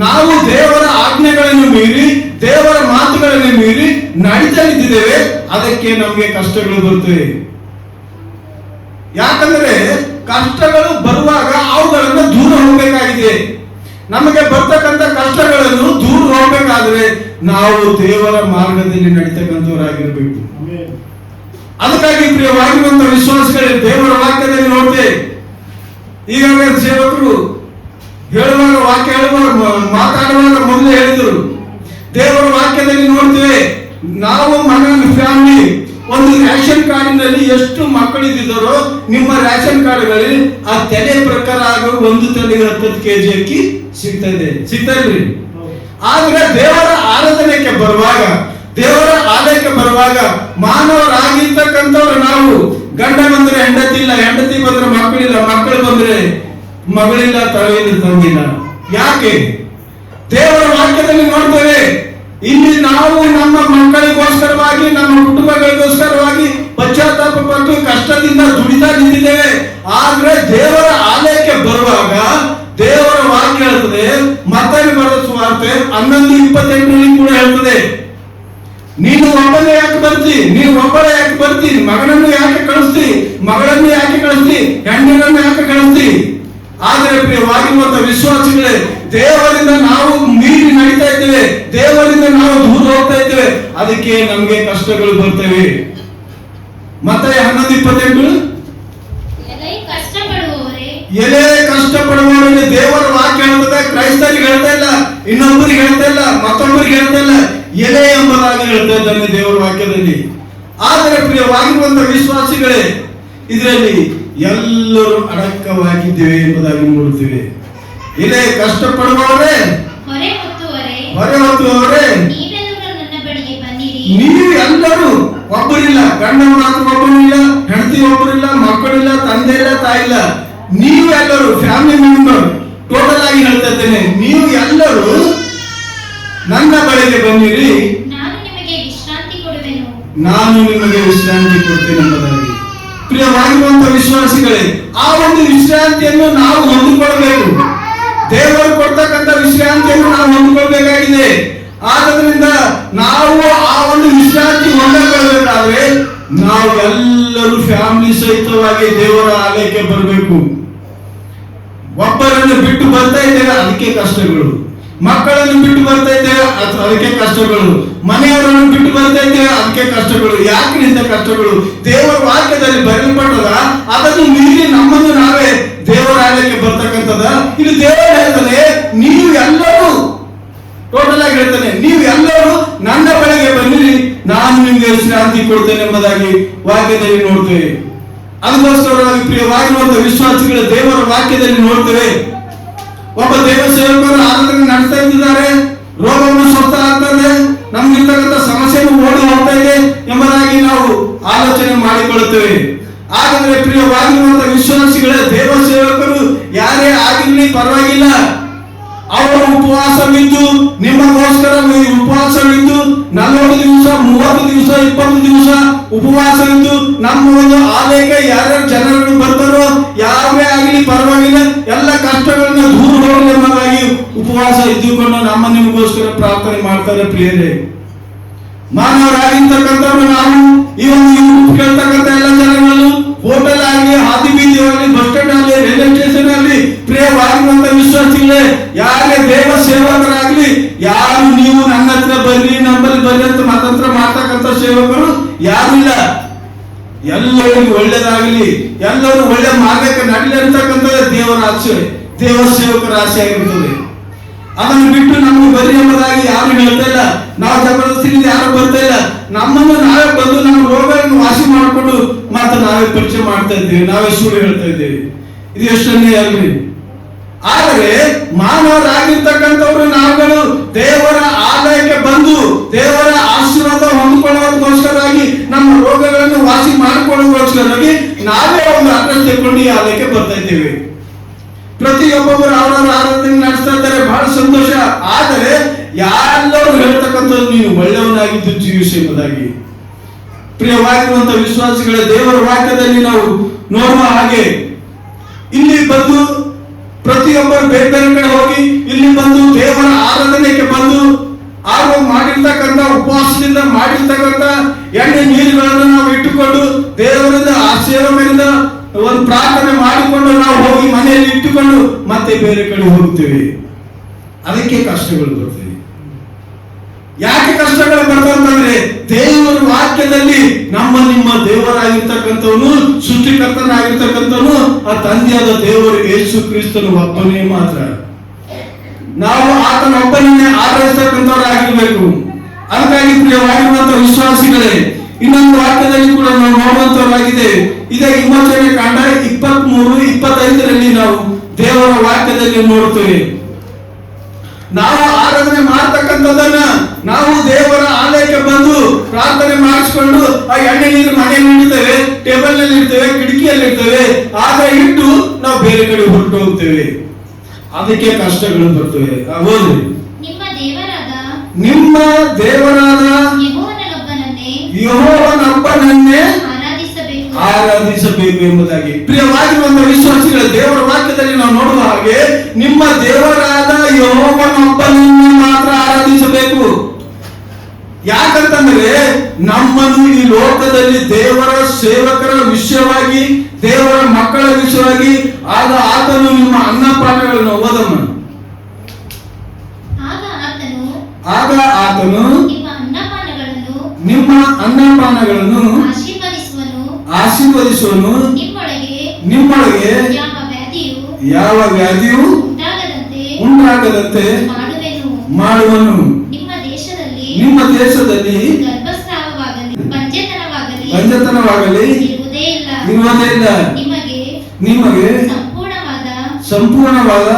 ನಾವು ದೇವರ ಆಜ್ಞೆಗಳನ್ನು ಮೀರಿ, ದೇವರ ಮಾತುಗಳನ್ನು ಮೀರಿ ನಡೀತಲಿದ್ದೇವೆ. ಅದಕ್ಕೆ ನಮಗೆ ಕಷ್ಟಗಳು ಬರ್ತವೆ. ಯಾಕಂದ್ರೆ ಕಷ್ಟಗಳು ಬರುವಾಗ ಅವುಗಳನ್ನು ದೂರ ಹೋಗಬೇಕಾಗಿದೆ. ನಮಗೆ ಬರ್ತಕ್ಕಂಥ ಕಷ್ಟಗಳನ್ನು ದೂರ ಹೋಗಬೇಕಾದ್ರೆ ನಾವು ದೇವರ ಮಾರ್ಗದಲ್ಲಿ ನಡೀತಕ್ಕಂಥವರಾಗಿರ್ಬೇಕು. ಅದಕ್ಕಾಗಿ ಪ್ರಿಯವಾಗಿರುವಂತಹ ವಿಶ್ವಾಸಗಳೇ, ದೇವರ ವಾಕ್ಯದಲ್ಲಿ ನೋಡ್ತೇವೆ. ಈಗಾಗಲೇ ಸೇವಕರು ಹೇಳುವಾಗ, ವಾಕ್ಯ ಹೇಳುವಾಗ, ಮಾತಾಡುವಾಗ ಮೊದಲು ಹೇಳಿದರು, ದೇವರ ವಾಕ್ಯದಲ್ಲಿ ನೋಡ್ತೇವೆ, ನಾವು ಮಗನ ಫ್ಯಾಮಿಲಿ ಒಂದು ರೇಷನ್ ಕಾರ್ಡಿನಲ್ಲಿ ಎಷ್ಟು ಮಕ್ಕಳಿದ್ದಾರೋ ನಿಮ್ಮ ರೇಷನ್ ಕಾರ್ಡ್ಗಳಲ್ಲಿ ಆ ತೆಲೆ ಪ್ರಕಾರ ಆಗೋ ಒಂದು ತಲೆಗೆ 10 kg ಅಕ್ಕಿ ಸಿಗ್ತದ್ರಿ. ಆದ್ರೆ ದೇವರ ಆರಾಧನೆಗೆ ಬರುವಾಗ, ದೇವರ ಆಲಯಕ್ಕೆ ಬರುವಾಗ ಮಾನವರಾಗಿರ್ತಕ್ಕಂಥವ್ರು ನಾವು, ಗಂಡ ಬಂದ್ರೆ ಹೆಂಡತಿ ಇಲ್ಲ, ಹೆಂಡತಿ ಬಂದ್ರೆ ಮಕ್ಕಳಿಲ್ಲ, ಮಕ್ಕಳು ಬಂದ್ರೆ ಮಗಳಿಲ್ಲ, ತಲೆಯಲ್ಲಿ ತಂದಿಲ್ಲ. ಯಾಕೆ? ದೇವರ ವಾಕ್ಯದಲ್ಲಿ ನೋಡ್ತೇವೆ, ಇಲ್ಲಿ ನಾವು ನಮ್ಮ ಮಕ್ಕಳಿಗೋಸ್ಕರವಾಗಿ, ನಮ್ಮ ಕುಟುಂಬಗಳಿಗೋಸ್ಕರವಾಗಿ ಪಶ್ಚಾತ್ತಾಪ ಪಟ್ಟು ಕಷ್ಟದಿಂದ ದುಡಿತಾ ನಿಂತಿದ್ದೇವೆ. ಆದ್ರೆ ದೇವರ ಆಲಯಕ್ಕೆ ಬರುವಾಗ ದೇವರ ವಾಕ್ಯ ಹೇಳ್ತದೆ, ಮತ್ತಾಗಿ ಬರೆದ ಸುವಾರ್ತೆ 11:28 ಕೂಡ ಹೇಳ್ತದೆ, ನೀನು ಒಬ್ಬನೇ ಯಾಕೆ ಬರ್ತಿ, ನೀನು ಒಬ್ಬಳೇ ಯಾಕೆ ಬರ್ತಿ, ಮಗನನ್ನು ಯಾಕೆ ಕಳಿಸ್ತಿ, ಮಗಳನ್ನು ಯಾಕೆ ಕಳಿಸ್ತಿ, ಹೆಣ್ಣಿನನ್ನು ಯಾಕೆ ಕಳಿಸ್ತಿ. ಆದರೆ ಪ್ರಿಯವಾಗಿರುವಂತಹ ವಿಶ್ವಾಸಿಗಳೇ, ದೇವರಿಂದ ನಾವು ಮೀರಿ ನಡೀತಾ ಇದ್ದೇವೆ, ದೇವರಿಂದ ನಾವು ದೂರ ಹೋಗ್ತಾ ಇದ್ದೇವೆ. ಅದಕ್ಕೆ ನಮಗೆ ಕಷ್ಟಗಳು ಬರ್ತವೆ. ಮತ್ತೆ 11:28 ಎಲೈ ಕಷ್ಟಪಡುವವರೇ, ಎಲೆ ಕಷ್ಟಪಡುವವರಿಗೆ ದೇವರ ವಾಕ್ಯ ಹೇಳ್ತದೆ. ಕ್ರೈಸ್ತರಿಗೆ ಹೇಳ್ತಾ ಇಲ್ಲ, ಇನ್ನೊಬ್ಬರಿಗೆ ಹೇಳ್ತಾ ಇಲ್ಲ, ಮತ್ತೊಬ್ಬರಿಗೆ ಹೇಳ್ತಾ ಇಲ್ಲ, ಎಲೆ ಎಂಬುದಾಗಿ ಹೇಳ್ತಾ ಇದ್ದಾನೆ ದೇವರ ವಾಕ್ಯದಲ್ಲಿ. ಆದರೆ ಪ್ರಿಯವಾಗಿರುವಂತಹ ವಿಶ್ವಾಸಿಗಳೇ, ಇದರಲ್ಲಿ ಎಲ್ಲರೂ ಅಡಕವಾಗಿದ್ದೇವೆ ಎಂಬುದಾಗಿ ನೋಡುತ್ತೇವೆ. ಎಲೆ ಕಷ್ಟಪಡುವವರೇ, ಹೊರೆ ಹೊತ್ತುವವರೇ, ನೀವೆಲ್ಲರೂ ನನ್ನ ಬಳಿಗೆ ಬನ್ನಿರಿ. ನೀವು ಎಲ್ಲರೂ, ಒಬ್ಬರಿಲ್ಲ, ಗಂಡ ಮಾತ್ರ ಒಬ್ಬರಿಲ್ಲ, ಹೆಂಡತಿ ಒಬ್ಬರಿಲ್ಲ, ಮಕ್ಕಳಿಲ್ಲ, ತಂದೆ ಇಲ್ಲ, ತಾಯಿ ಇಲ್ಲ, ನೀವು ಎಲ್ಲರೂ ಫ್ಯಾಮಿಲಿ ಮೆಂಬರ್ ಟೋಟಲ್ ಆಗಿ ಹೇಳ್ತಾ ಇದ್ದೇನೆ, ನೀವು ಎಲ್ಲರೂ ನನ್ನ ಬಳಿಗೆ ಬನ್ನಿರಿ, ನಾನು ನಿಮಗೆ ವಿಶ್ರಾಂತಿ ಕೊಡುವೆನು. ನಾನು ನಿಮಗೆ ವಿಶ್ರಾಂತಿ ಕೊಡ್ತೇನೆ ಎಂಬುದಾಗಿ. ಪ್ರಿಯವಾಗಿರುವಂತಹ ವಿಶ್ವಾಸಿಗಳೇ, ಆ ಒಂದು ವಿಶ್ರಾಂತಿಯನ್ನು ನಾವು ಹೊಂದಿಕೊಳ್ಳಬೇಕು. ದೇವರು ಕೊಡ್ತಕ್ಕಂಥ ವಿಶ್ರಾಂತಿಯನ್ನು ನಾವು ಹೊಂದಿಕೊಳ್ಳಬೇಕಾಗಿದೆ. ಆದ್ದರಿಂದ ನಾವು ಆ ಒಂದು ವಿಶ್ರಾಂತಿ ಹೊಂದಿಕೊಳ್ಳಬೇಕಾದ್ರೆ ನಾವು ಎಲ್ಲರೂ ಫ್ಯಾಮಿಲಿ ಸಹಿತವಾಗಿ ದೇವರ ಆಲಯಕ್ಕೆ ಬರಬೇಕು. ಒಬ್ಬರನ್ನು ಬಿಟ್ಟು ಬರ್ತಾ ಇದ್ದೇವೆ, ಅದಕ್ಕೆ ಕಷ್ಟಗಳು. ಮಕ್ಕಳನ್ನು ಬಿಟ್ಟು ಬರ್ತಾ ಇದ್ದೇವೆ, ಅದಕ್ಕೆ ಕಷ್ಟಗಳು. ಮನೆಯವರನ್ನು ಬಿಟ್ಟು ಬರ್ತಾ ಇದ್ದೇವೆ, ಅದಕ್ಕೆ ಕಷ್ಟಗಳು. ಯಾಕೆ ಇಂಥ ಕಷ್ಟಗಳು? ದೇವರ ವಾಕ್ಯದಲ್ಲಿ ಬರೆಯಲ್ಪಟ್ಟದ, ಅದನ್ನು ಮೀರಿ ನಮ್ಮನ್ನು ನಾವೇ ದೇವರ ಆಲಯಕ್ಕೆ ಬರ್ತಕ್ಕಂಥದ. ಇದು ದೇವರು ಹೇಳ್ತಾನೆ, ನೀವು ಎಲ್ಲರೂ ಟೋಟಲ್ ಆಗಿ ಹೇಳ್ತಾನೆ, ನೀವು ಎಲ್ಲರೂ ನನ್ನ ಬಳಿಗೆ ಬನ್ನಿರಿ, ನಾನು ನಿಮಗೆ ವಿಶ್ರಾಂತಿ ಕೊಡ್ತೇನೆ ಎಂಬುದಾಗಿ ವಾಕ್ಯದಲ್ಲಿ ನೋಡ್ತೇವೆ. ಅದಕ್ಕೋಸ್ಕರವಾಗಿ ಪ್ರಿಯವಾಗಿರುವಂತಹ ವಿಶ್ವಾಸಿಗಳ ದೇವರ ವಾಕ್ಯದಲ್ಲಿ ನೋಡ್ತೇವೆ. ಒಬ್ಬ ದೇವ ಸೇವಕರು ಆರಾಧನೆ ನಡೆಸ್ತಾ ಇದ್ದಾರೆ, ರೋಗವನ್ನು ಸ್ವಸ್ಥ ಆಗ್ತದೆ, ನಮ್ಗಿರ್ತಕ್ಕಂಥ ಸಮಸ್ಯೆಯನ್ನು ಓಡಿ ಹೋಗ್ತಾ ಇದೆ ಎಂಬುದಾಗಿ ನಾವು ಆಲೋಚನೆ ಮಾಡಿಕೊಳ್ಳುತ್ತೇವೆ. ಹಾಗಾದ್ರೆ ಪ್ರಿಯವಾಗಿರುವಂತಹ ವಿಶ್ವಾಸಿಗಳ ದೇವ ಸೇವಕರು ಯಾರೇ ಆಗಿರಲಿ ಪರವಾಗಿಲ್ಲ, ಅವರು ಉಪವಾಸವಿದ್ದು ನಿಮಗೋಸ್ಕರ ಉಪವಾಸವಿದ್ದು 40 ದಿವಸ 30 ದಿವಸ 20 ದಿವಸ ಉಪವಾಸವಿದ್ದು ನಮ್ಮ ಒಂದು ಆಲಯಕ್ಕೆ ಯಾರ್ಯಾರು ಜನರು ಬರ್ತಾರೋ ಯಾವೇ ಆಗಲಿ ಪರವಾಗಿಲ್ಲ, ಎಲ್ಲ ಕಷ್ಟಗಳನ್ನ ದೂರ ಹೋಗಲಿ ಎಂಬುದಾಗಿ ಉಪವಾಸ ಇದ್ದುಕೊಂಡು ನಮ್ಮ ನಿಮಗೋಸ್ಕರ ಪ್ರಾರ್ಥನೆ ಮಾಡ್ತಾರೆ. ಪ್ರಿಯರೇ, ಮಾನವರಾಗಿರ್ತಕ್ಕಂಥವ್ರು ನಾವು ಈ ಒಂದು ಕೇಳ್ತಕ್ಕಂಥ ಎಲ್ಲ ಜನಗಳು ಹೋಟೆಲ್ ಆಗಲಿ, ಹಾದಿ ಬೀದಿ ಆಗಲಿ, ಬಸ್ ಸ್ಟ್ಯಾಂಡ್ ಆಗಲಿ, ರೈಲ್ವೆ ಸ್ಟೇಷನ್ ಆಗಲಿ, ಪ್ರಿಯವಾಗಿರುವಂತಹ ವಿಶ್ವಾಸಿಗಳೇ, ಯಾರೇ ದೇವ ಸೇವಕರಾಗ್ಲಿ, ಯಾರು ನೀವು ನನ್ನ ಹತ್ರ ಬರ್ರಿ ನಮ್ಮಲ್ಲಿ ಬರ್ರಿ ಅಂತ ಮಾತಂತ್ರ ಮಾಡ್ತಕ್ಕಂಥ ಸೇವಕರು ಯಾರು ಇಲ್ಲ. ಎಲ್ಲರಿಗೂ ಒಳ್ಳೇದಾಗಲಿ, ಎಲ್ಲರೂ ಒಳ್ಳೆ ಮಾರ್ಗಕ್ಕೆ ನಡಲಿ ಅಂತಕ್ಕಂಥದ್ದೇ ದೇವರ ಆಸೆ, ದೇವ ಸೇವಕರ ಆಸೆ ಆಗಿರ್ತದೆ. ಅದನ್ನು ಬಿಟ್ಟು ನಮ್ಗೆ ಬರಿ ಎಂಬುದಾಗಿ ಯಾರು ಹೇಳ್ತಾ ಇಲ್ಲ, ನಾವು ಜಬರ್ದಸ್ತಿಯಿಂದ ಯಾರು ಬರ್ತಾ ಇಲ್ಲ. ನಮ್ಮನ್ನು ನಾವೇ ಬಂದು ನಮ್ಮ ರೋಗವನ್ನು ವಾಸಿ ಮಾಡಿಕೊಂಡು ಮತ್ತೆ ನಾವೇ ಪರಿಚಯ ಮಾಡ್ತಾ ಇದ್ದೇವೆ, ನಾವೇ ಸುಳ್ಳು ಹೇಳ್ತಾ ಇದ್ದೇವೆ. ಇದು ಎಷ್ಟನ್ನೇ ಆಗಲಿ. ಆದರೆ ಮಾನವರಾಗಿರ್ತಕ್ಕಂಥವ್ರು ನಾವುಗಳು ದೇವರ ಆಲಯಕ್ಕೆ ಬಂದು ದೇವರ ಆಶೀರ್ವಾದ ಹೊಂದಿಕೊಳ್ಳೋದಕ್ಕೋಸ್ಕರವಾಗಿ ನಮ್ಮ ರೋಗಗಳನ್ನು ವಾಸಿ ಮಾಡಿಕೊಳ್ಳೋದಕ್ಕೋಸ್ಕರವಾಗಿ ನಾವೇ ಒಂದು ಅಡ್ರೆಸ್ ತೆಗೆದುಕೊಂಡು ಈ ಆಲಯಕ್ಕೆ ಬರ್ತಾ ಇದ್ದೇವೆ. ಪ್ರತಿಯೊಬ್ಬೊಬ್ಬರು ಅವರವರ ಆರಾಧನೆ ನಡೆಸ್ತಾ ಇದ್ದಾರೆ, ಬಹಳ ಸಂತೋಷ. ಆದರೆ ಯಾರೆಲ್ಲರೂ ಹೇಳ್ತಕ್ಕಂಥದ್ದು ನೀನು ಒಳ್ಳೆಯವನಾಗಿದ್ದು ಜೀವಿಸು ಎಂಬುದಾಗಿ. ಪ್ರಿಯವಾಗಿರುವಂತಹ ವಿಶ್ವಾಸಿಗಳ ದೇವರ ವಾಕ್ಯದಲ್ಲಿ ನಾವು ನೋಡುವ ಹಾಗೆ ಇಲ್ಲಿ ಬಂದು ಪ್ರತಿಯೊಬ್ಬರು ಬೇರೆ ಬೇರೆ ಕಡೆ ಹೋಗಿ ಇಲ್ಲಿ ಬಂದು ದೇವರ ಆರಾಧನೆಗೆ ಬಂದು ಹಾಗೂ ಮಾಡಿರ್ತಕ್ಕಂಥ ಉಪವಾಸದಿಂದ ಮಾಡಿರ್ತಕ್ಕಂಥ ಎಣ್ಣೆ ನೀರುಗಳನ್ನು ನಾವು ಇಟ್ಟುಕೊಂಡು ದೇವರಿಂದ ಆ ಸೇವೆಯಿಂದ ಒಂದು ಪ್ರಾರ್ಥನೆ ಮಾಡಿಕೊಂಡು ನಾವು ಹೋಗಿ ಮನೆಯಲ್ಲಿ ಇಟ್ಟುಕೊಂಡು ಮತ್ತೆ ಬೇರೆ ಕಡೆ ಹೋಗ್ತೇವೆ. ಅದಕ್ಕೆ ಕಷ್ಟಗಳು ಬರ್ತವೆ. ಯಾಕೆ ಕಷ್ಟಗಳು ಬರ್ತಂತಂದ್ರೆ ದೇವರ ವಾಕ್ಯದಲ್ಲಿ ನಿಮ್ಮ ದೇವರಾಗಿರ್ತಕ್ಕಂಥವನು, ಸೃಷ್ಟಿಕರ್ತನಾಗಿರ್ತಕ್ಕಂಥವನು ಆ ತಂದೆಯಾದ ದೇವರು ಯೇಸು ಕ್ರಿಸ್ತನು ಒಬ್ಬನೇ ಮಾತ್ರ. ನಾವು ಆತನ ಒಬ್ಬನನ್ನೇ ಆರಾಧಿಸ್ತಕ್ಕಂಥವರಾಗಿರ್ಬೇಕು. ಅದಕ್ಕಾಗಿ ಪ್ರಿಯವಾಗಿರುವಂತಹ ವಿಶ್ವಾಸಿಗಳೇ, ಇನ್ನೊಂದು ವಾಕ್ಯದಲ್ಲಿ ಕೂಡ ನಾವು ನೋಡುವಂತವರಾಗಿದೆ. ಇದೇ ವಿಮೋಚನೆ ಕಾಂಡ 23-25 ನಾವು ದೇವರ ವಾಕ್ಯದಲ್ಲಿ ನೋಡ್ತೇವೆ. ನಾವು ಆರಾಧನೆ ಮಾಡ್ತಕ್ಕಂಥದನ್ನ ನಾವು ದೇವರ ಆಲಯಕ್ಕೆ ಬಂದು ಪ್ರಾರ್ಥನೆ ಮಾಡಿಸಿಕೊಂಡು ಆ ಎಣ್ಣೆ ನೀರು ಮನೆಯಲ್ಲಿ ಇಡ್ತೇವೆ, ಟೇಬಲ್ ನಲ್ಲಿ ಇಡ್ತೇವೆ, ಕಿಟಕಿಯಲ್ಲಿ ಇಡ್ತೇವೆ. ಆಗ ಇಟ್ಟು ನಾವು ಬೇರೆ ಕಡೆ ಹೊರಟು ಹೋಗ್ತೇವೆ. ಅದಕ್ಕೆ ಕಷ್ಟಗಳು ಬರ್ತವೆ. ಹೌದು, ನಿಮ್ಮ ದೇವರಾದ ಯೆಹೋವನೊಬ್ಬನನ್ನೇ ಆರಾಧಿಸಬೇಕು ಎಂಬುದಾಗಿ. ಪ್ರಿಯವಾಗಿರುವಂತಹ ವಿಶ್ವಾಸಿಗಳ ದೇವರ ವಾಕ್ಯದಲ್ಲಿ ನಾವು ನೋಡುವ ಹಾಗೆ ನಿಮ್ಮ ದೇವರಾದ ಯೆಹೋವನೊಬ್ಬನನ್ನೇ ಮಾತ್ರ ಆರಾಧಿಸಬೇಕು. ಯಾಕಂತಂದ್ರೆ ನಮ್ಮನ್ನು ಈ ಲೋಕದಲ್ಲಿ ದೇವರ ಸೇವಕರ ವಿಷಯವಾಗಿ, ದೇವರ ಮಕ್ಕಳ ವಿಷಯವಾಗಿ ಆಗ ಆತನು ನಿಮ್ಮ ಅನ್ನಪಾನಗಳನ್ನು ಓದಮ್ಮ. ಆಗ ಆತನು ನಿಮ್ಮ ಅನ್ನಪಾನಗಳನ್ನು ಆಶೀರ್ವದಿಸುವನು. ನಿಮ್ಮೊಳಗೆ ಯಾವ ವ್ಯಾಧಿಯು ಉಂಟಾಗದಂತೆ ಮಾಡುವನು. ನಿಮ್ಮ ದೇಶದಲ್ಲಿ ಬಂಜತನವಾಗಲಿ ಇರುವುದೇ ಇಲ್ಲ. ನಿಮಗೆ ಸಂಪೂರ್ಣವಾದ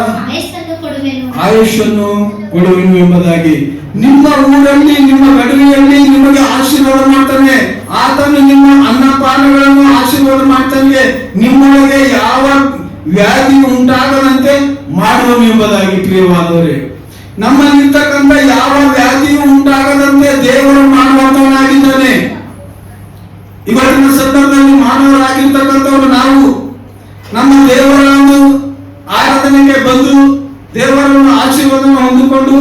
ಆಯುಷನ್ನು ಕೊಡುವೆನು ಎಂಬುದಾಗಿ. ನಿಮ್ಮ ಊರಲ್ಲಿ ನಿಮ್ಮ ಗಡುವಿನಲ್ಲಿ ನಿಮಗೆ ಆಶೀರ್ವಾದ ಮಾಡ್ತಾನೆ. ಆತನು ನಿಮ್ಮ ಅನ್ನಪಾನಗಳನ್ನು ಆಶೀರ್ವಾದ ಮಾಡ್ತಾನೆ. ನಿಮ್ಮೊಳಗೆ ಯಾವ ವ್ಯಾಧಿ ಉಂಟಾಗದಂತೆ ಮಾಡುವನು ಎಂಬುದಾಗಿ. ಪ್ರಿಯವಾದವರೇ, ನಮ್ಮಲ್ಲಿರ್ತಕ್ಕಂಥ ಯಾವ ವ್ಯಾಧಿಯು ಉಂಟಾಗದಂತೆ ದೇವರು ಮಾಡುವಂತವನಾಗಿದ್ದಾನೆ. ಇವತ್ತಿನ ಸಂದರ್ಭದಲ್ಲಿ ಮಾನವರಾಗಿರ್ತಕ್ಕಂಥವರು ನಾವು ನಮ್ಮ ದೇವರ ಒಂದು ಆರಾಧನೆಗೆ ಬಂದು ದೇವರನ್ನು ಆಶೀರ್ವಾದವನ್ನು ಹೊಂದಿಕೊಂಡು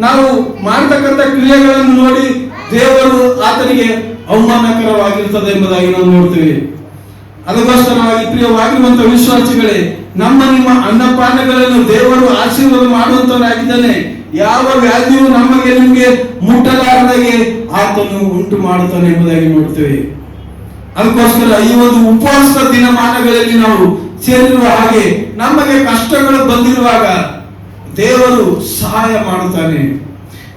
ನಾವು ಮಾಡತಕ್ಕಂಥ ಕ್ರಿಯೆಗಳನ್ನು ನೋಡಿ ದೇವರು ಆತನಿಗೆ ಅವಮಾನಕರವಾಗಿರ್ತದೆ ಎಂಬುದಾಗಿ ನಾವು ನೋಡ್ತೇವೆ. ಅದಕ್ಕೋಸ್ಕರವಾಗಿ ಪ್ರಿಯವಾಗಿರುವಂತಹ ವಿಶ್ವಾಸಿಗಳೇ, ನಿಮ್ಮ ಅನ್ನಪಾನಗಳನ್ನು ದೇವರು ಆಶೀರ್ವಾದ ಮಾಡುವಂತವರಾಗಿದ್ದಾನೆ. ಯಾವ ವ್ಯಾಧಿಯು ನಮಗೆ ನಿಮಗೆ ಮುಟ್ಟಲಾರದಾಗೆ ಆತನು ಉಂಟು ಮಾಡುತ್ತಾನೆ ಎಂಬುದಾಗಿ ನೋಡ್ತೇವೆ. ಅದಕ್ಕೋಸ್ಕರ ಈ ಒಂದು ಉಪವಾಸದ ದಿನಮಾನಗಳಲ್ಲಿ ನಾವು ಸೇರಿರುವ ಹಾಗೆ ನಮಗೆ ಕಷ್ಟಗಳು ಬಂದಿರುವಾಗ ದೇವರು ಸಹಾಯ ಮಾಡುತ್ತಾನೆ.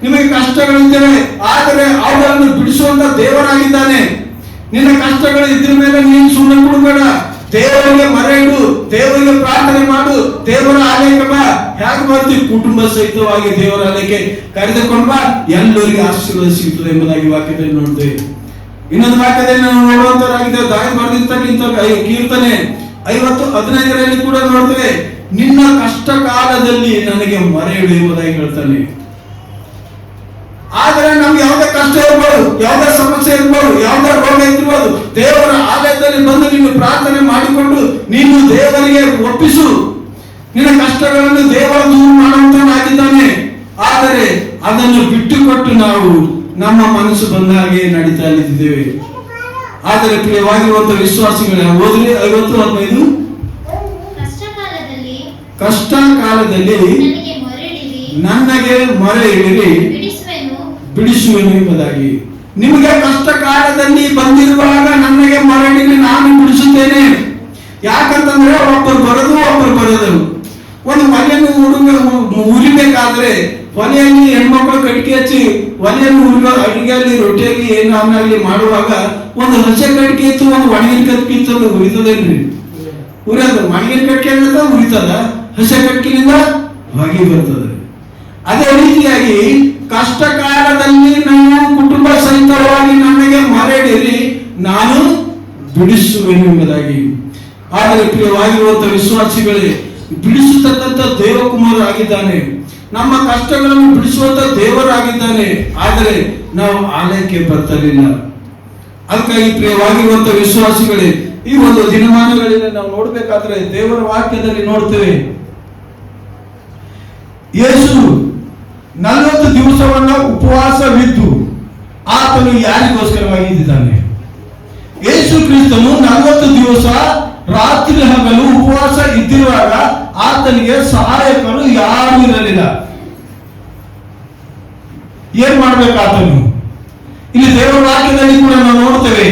ನಿಮಗೆ ಕಷ್ಟಗಳಿದ್ದೇವೆ, ಆದರೆ ಅವುಗಳನ್ನು ಬಿಡಿಸುವಂತ ದೇವರಾಗಿದ್ದಾನೆ. ನಿನ್ನ ಕಷ್ಟಗಳು ಇದ್ರ ಮೇಲೆ ನೀನು ಸುಮ್ಮನೆ ಕೊಡಬೇಡ. ದೇವರಿಗೆ ಮೊರೆ ಇಡು, ದೇವರಿಗೆ ಪ್ರಾರ್ಥನೆ ಮಾಡು, ದೇವರ ಆಲಯಕ್ಕೆ ಬಾ. ಹೇಗೆ ಬರ್ತೀವಿ? ಕುಟುಂಬ ಸಹಿತವಾಗಿ ದೇವರ ಆಲಯಕ್ಕೆ ಕರೆದುಕೊಂಡು ಬಾ, ಎಲ್ಲರಿಗೆ ಆಶೀರ್ವಾದ ಸಿಗುತ್ತದೆ ಎಂಬುದಾಗಿ ವಾಕ್ಯದಲ್ಲಿ ನೋಡ್ತೇವೆ. ಇನ್ನೊಂದು ವಾಕ್ಯದಲ್ಲಿ ನಾವು ನೋಡುವಂತವರಾಗಿದ್ದೇವೆ. ದಾರಿ ಬರೆದಿರ್ತಕ್ಕಂಥ ಕೀರ್ತನೆ 50:15 ಕೂಡ ನೋಡ್ತೇವೆ. ನಿನ್ನ ಕಷ್ಟ ಕಾಲದಲ್ಲಿ ನನಗೆ ಮೊರೆ ಇಡು ಎಂಬುದಾಗಿ ಹೇಳ್ತಾನೆ. ಆದರೆ ನಮ್ಗೆ ಯಾವುದೇ ಕಷ್ಟ ಇರ್ಬೋದು, ಯಾವುದೇ ಸಮಸ್ಯೆ ಇರ್ಬೋದು, ಯಾವುದೇ ರೋಗ ಇರ್ಬೋದು, ದೇವರ ಆಲಯದಲ್ಲಿ ಬಂದು ನೀನು ಪ್ರಾರ್ಥನೆ ಮಾಡಿಕೊಂಡು ನೀನು ದೇವರಿಗೆ ಒಪ್ಪಿಸು. ನಿನ್ನ ಕಷ್ಟಗಳನ್ನು ದೇವರ ದೂರ ಮಾಡುವಂತನಾಗಿದ್ದಾನೆ. ಆದರೆ ಅದನ್ನು ಬಿಟ್ಟುಕೊಟ್ಟು ನಾವು ನಮ್ಮ ಮನಸ್ಸು ಬಂದ ಹಾಗೆ ನಡೀತಾ ಇದ್ದೇವೆ. ಆದರೆ ಪ್ರಿಯವಾಗಿರುವಂತಹ ವಿಶ್ವಾಸಿಗಳೇ, ಓದ್ರಿ 50:15. ಕಷ್ಟ ಕಾಲದಲ್ಲಿ ನನಗೆ ಮೊರೆ ಇಡಿರಿ, ಬಿಡಿಸುವೆನು ಎಂಬುದಾಗಿ. ನಿಮಗೆ ಕಷ್ಟ ಕಾಲದಲ್ಲಿ ಬಂದಿರುವಾಗ ನನಗೆ ಮೊರೆ ಇಡಿರಿ, ನಾನು ಬಿಡಿಸುತ್ತೇನೆ. ಯಾಕಂತಂದ್ರೆ ಒಬ್ಬರು ಬರೋದು ಒಂದು ಒಲೆಯನ್ನು ಉರಿಬೇಕಾದ್ರೆ ಒಲೆಯಲ್ಲಿ ಹೆಣ್ಮಕ್ಳು ಕಟ್ಟಿಗೆ ಹಚ್ಚಿ ಒಲೆಯನ್ನು ಅಡಿಗೆಯಲ್ಲಿ ರೊಟ್ಟಿಯಲ್ಲಿ ಏನು ಅವನಾಗಲಿ ಮಾಡುವಾಗ ಒಂದು ಹಸೆ ಕಟ್ಟಿಗೆ ಇತ್ತು, ಒಂದು ಒಣಗಿನ ಕಟ್ಟಿಗೆ ಇತ್ತು, ಉರಿತದೇನ್ರಿ? ಉರಿಯೋದು ಒಣಗಿನ ಕಟ್ಟಿಗೆ ಉರಿತದ, ಹಸೆ ಕಟ್ಟಿಗೆಯಿಂದ ಹೊಗೆ ಬರ್ತದೆ. ಅದೇ ರೀತಿಯಾಗಿ ಕಷ್ಟ ಕಾಲದಲ್ಲಿ ನಾವು ಕುಟುಂಬ ಸಹಿತವಾಗಿ ನಮಗೆ ಮೊರೆಯಿಡಿರಿ, ನಾನು ಬಿಡಿಸುವೆನು ಎಂಬುದಾಗಿ. ಆದರೆ ಪ್ರಿಯವಾಗಿರುವಂತಹ ವಿಶ್ವಾಸಿಗಳೇ, ಬಿಡಿಸತಕ್ಕಂಥ ದೇವಕುಮಾರ ಆಗಿದ್ದಾನೆ. ನಮ್ಮ ಕಷ್ಟಗಳನ್ನು ಬಿಡಿಸುವಂತ ದೇವರಾಗಿದ್ದಾನೆ. ಆದರೆ ನಾವು ಆಲಯಕ್ಕೆ ಬರ್ತಲಿಲ್ಲ. ಅದಕ್ಕಾಗಿ ಪ್ರಿಯವಾಗಿರುವಂತಹ ವಿಶ್ವಾಸಿಗಳೇ, ಈ ಒಂದು ದಿನಮಾನಗಳಲ್ಲಿ ನಾವು ನೋಡ್ಬೇಕಾದ್ರೆ ದೇವರ ವಾಕ್ಯದಲ್ಲಿ ನೋಡ್ತೇವೆ, ಯೇಸು 40 ದಿವಸವನ್ನ ಉಪವಾಸವಿದ್ದು ಆತನು ಯಾರಿಗೋಸ್ಕರವಾಗಿ ಇದ್ದಾನೆ? ಯೇಸು ಕ್ರಿಸ್ತನು 40 ದಿವಸ ರಾತ್ರಿ ಹಗಲು ಉಪವಾಸ ಇದ್ದಿರುವಾಗ ಆತನಿಗೆ ಸಹಾಯಕರು ಯಾರು ಇರಲಿಲ್ಲ. ಏನ್ ಮಾಡ್ಬೇಕಾತನು? ಇಲ್ಲಿ ದೇವರ ವಾಕ್ಯದಲ್ಲಿ ಕೂಡ ನಾವು ನೋಡ್ತೇವೆ.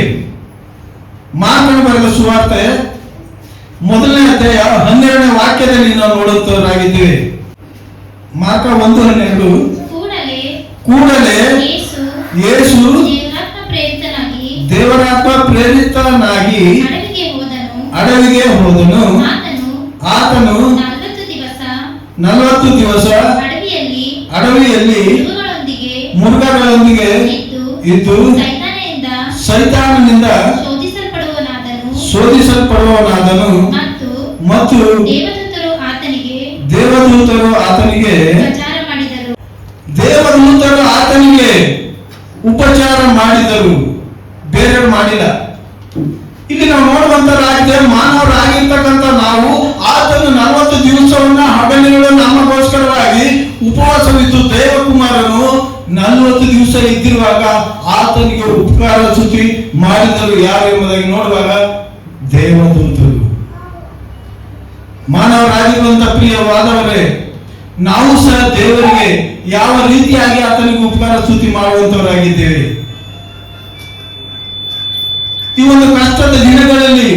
ಮಾರ್ಕನ ಬರೆದ ಸುವಾರ್ತೆ 1ನೇ ಅಧ್ಯಾಯ 12ನೇ ವಾಕ್ಯದಲ್ಲಿ ನಾವು ನೋಡುತ್ತವರಾಗಿದ್ದೇವೆ. ಮಾರ್ಕ 1:12. ಕೂಡಲೇ ಯೇಸು ದೇವರಾತ್ಮ ಪ್ರೇರಿತನಾಗಿ ಅಡವಿಗೆ ಹೋದನು. ಆತನು 40 ದಿವಸ ಅಡವಿಯಲ್ಲಿ ಮೃಗಗಳೊಂದಿಗೆ ಇದ್ದು ಸೈತಾನನಿಂದ ಶೋಧಿಸಲ್ಪಡುವನಾದನು ಮತ್ತು ದೇವದೂತರು ಆತನಿಗೆ ಉಪಚಾರ ಮಾಡಿದರು, ಬೇರೆ ಮಾಡಿಲ್ಲ. ಇಲ್ಲಿ ನಾವು ನೋಡುವಂತರಾಗಿದೆ, ಮಾನವರಾಗಿರ್ತಕ್ಕಂಥ ನಾವು ಆತನು 40 ದಿವಸವನ್ನ ಹಗಲಿರುಳು ನಮಗೋಸ್ಕರವಾಗಿ ಉಪವಾಸವಿದ್ದು ದೇವಕುಮಾರನು 40 ದಿವಸ ಇದ್ದಿರುವಾಗ ಆತನಿಗೆ ಉಪಕಾರ ಸ್ತುತಿ ಮಾಡಿದರು. ಯಾರು ಎಂಬುದಾಗಿ ನೋಡುವಾಗ ದೇವದೂತರು. ಮಾನವರಾಗಿರುವಂತ ಪ್ರಿಯವಾದವರೇ, ನಾವು ಸಹ ದೇವರಿಗೆ ಯಾವ ರೀತಿಯಾಗಿ ಆತನಿಗೆ ಉಪಕಾರ ಸ್ತುತಿ ಮಾಡುವಂತವರಾಗಿದ್ದೇವೆ. ಈ ಒಂದು ಕಷ್ಟದ ದಿನಗಳಲ್ಲಿ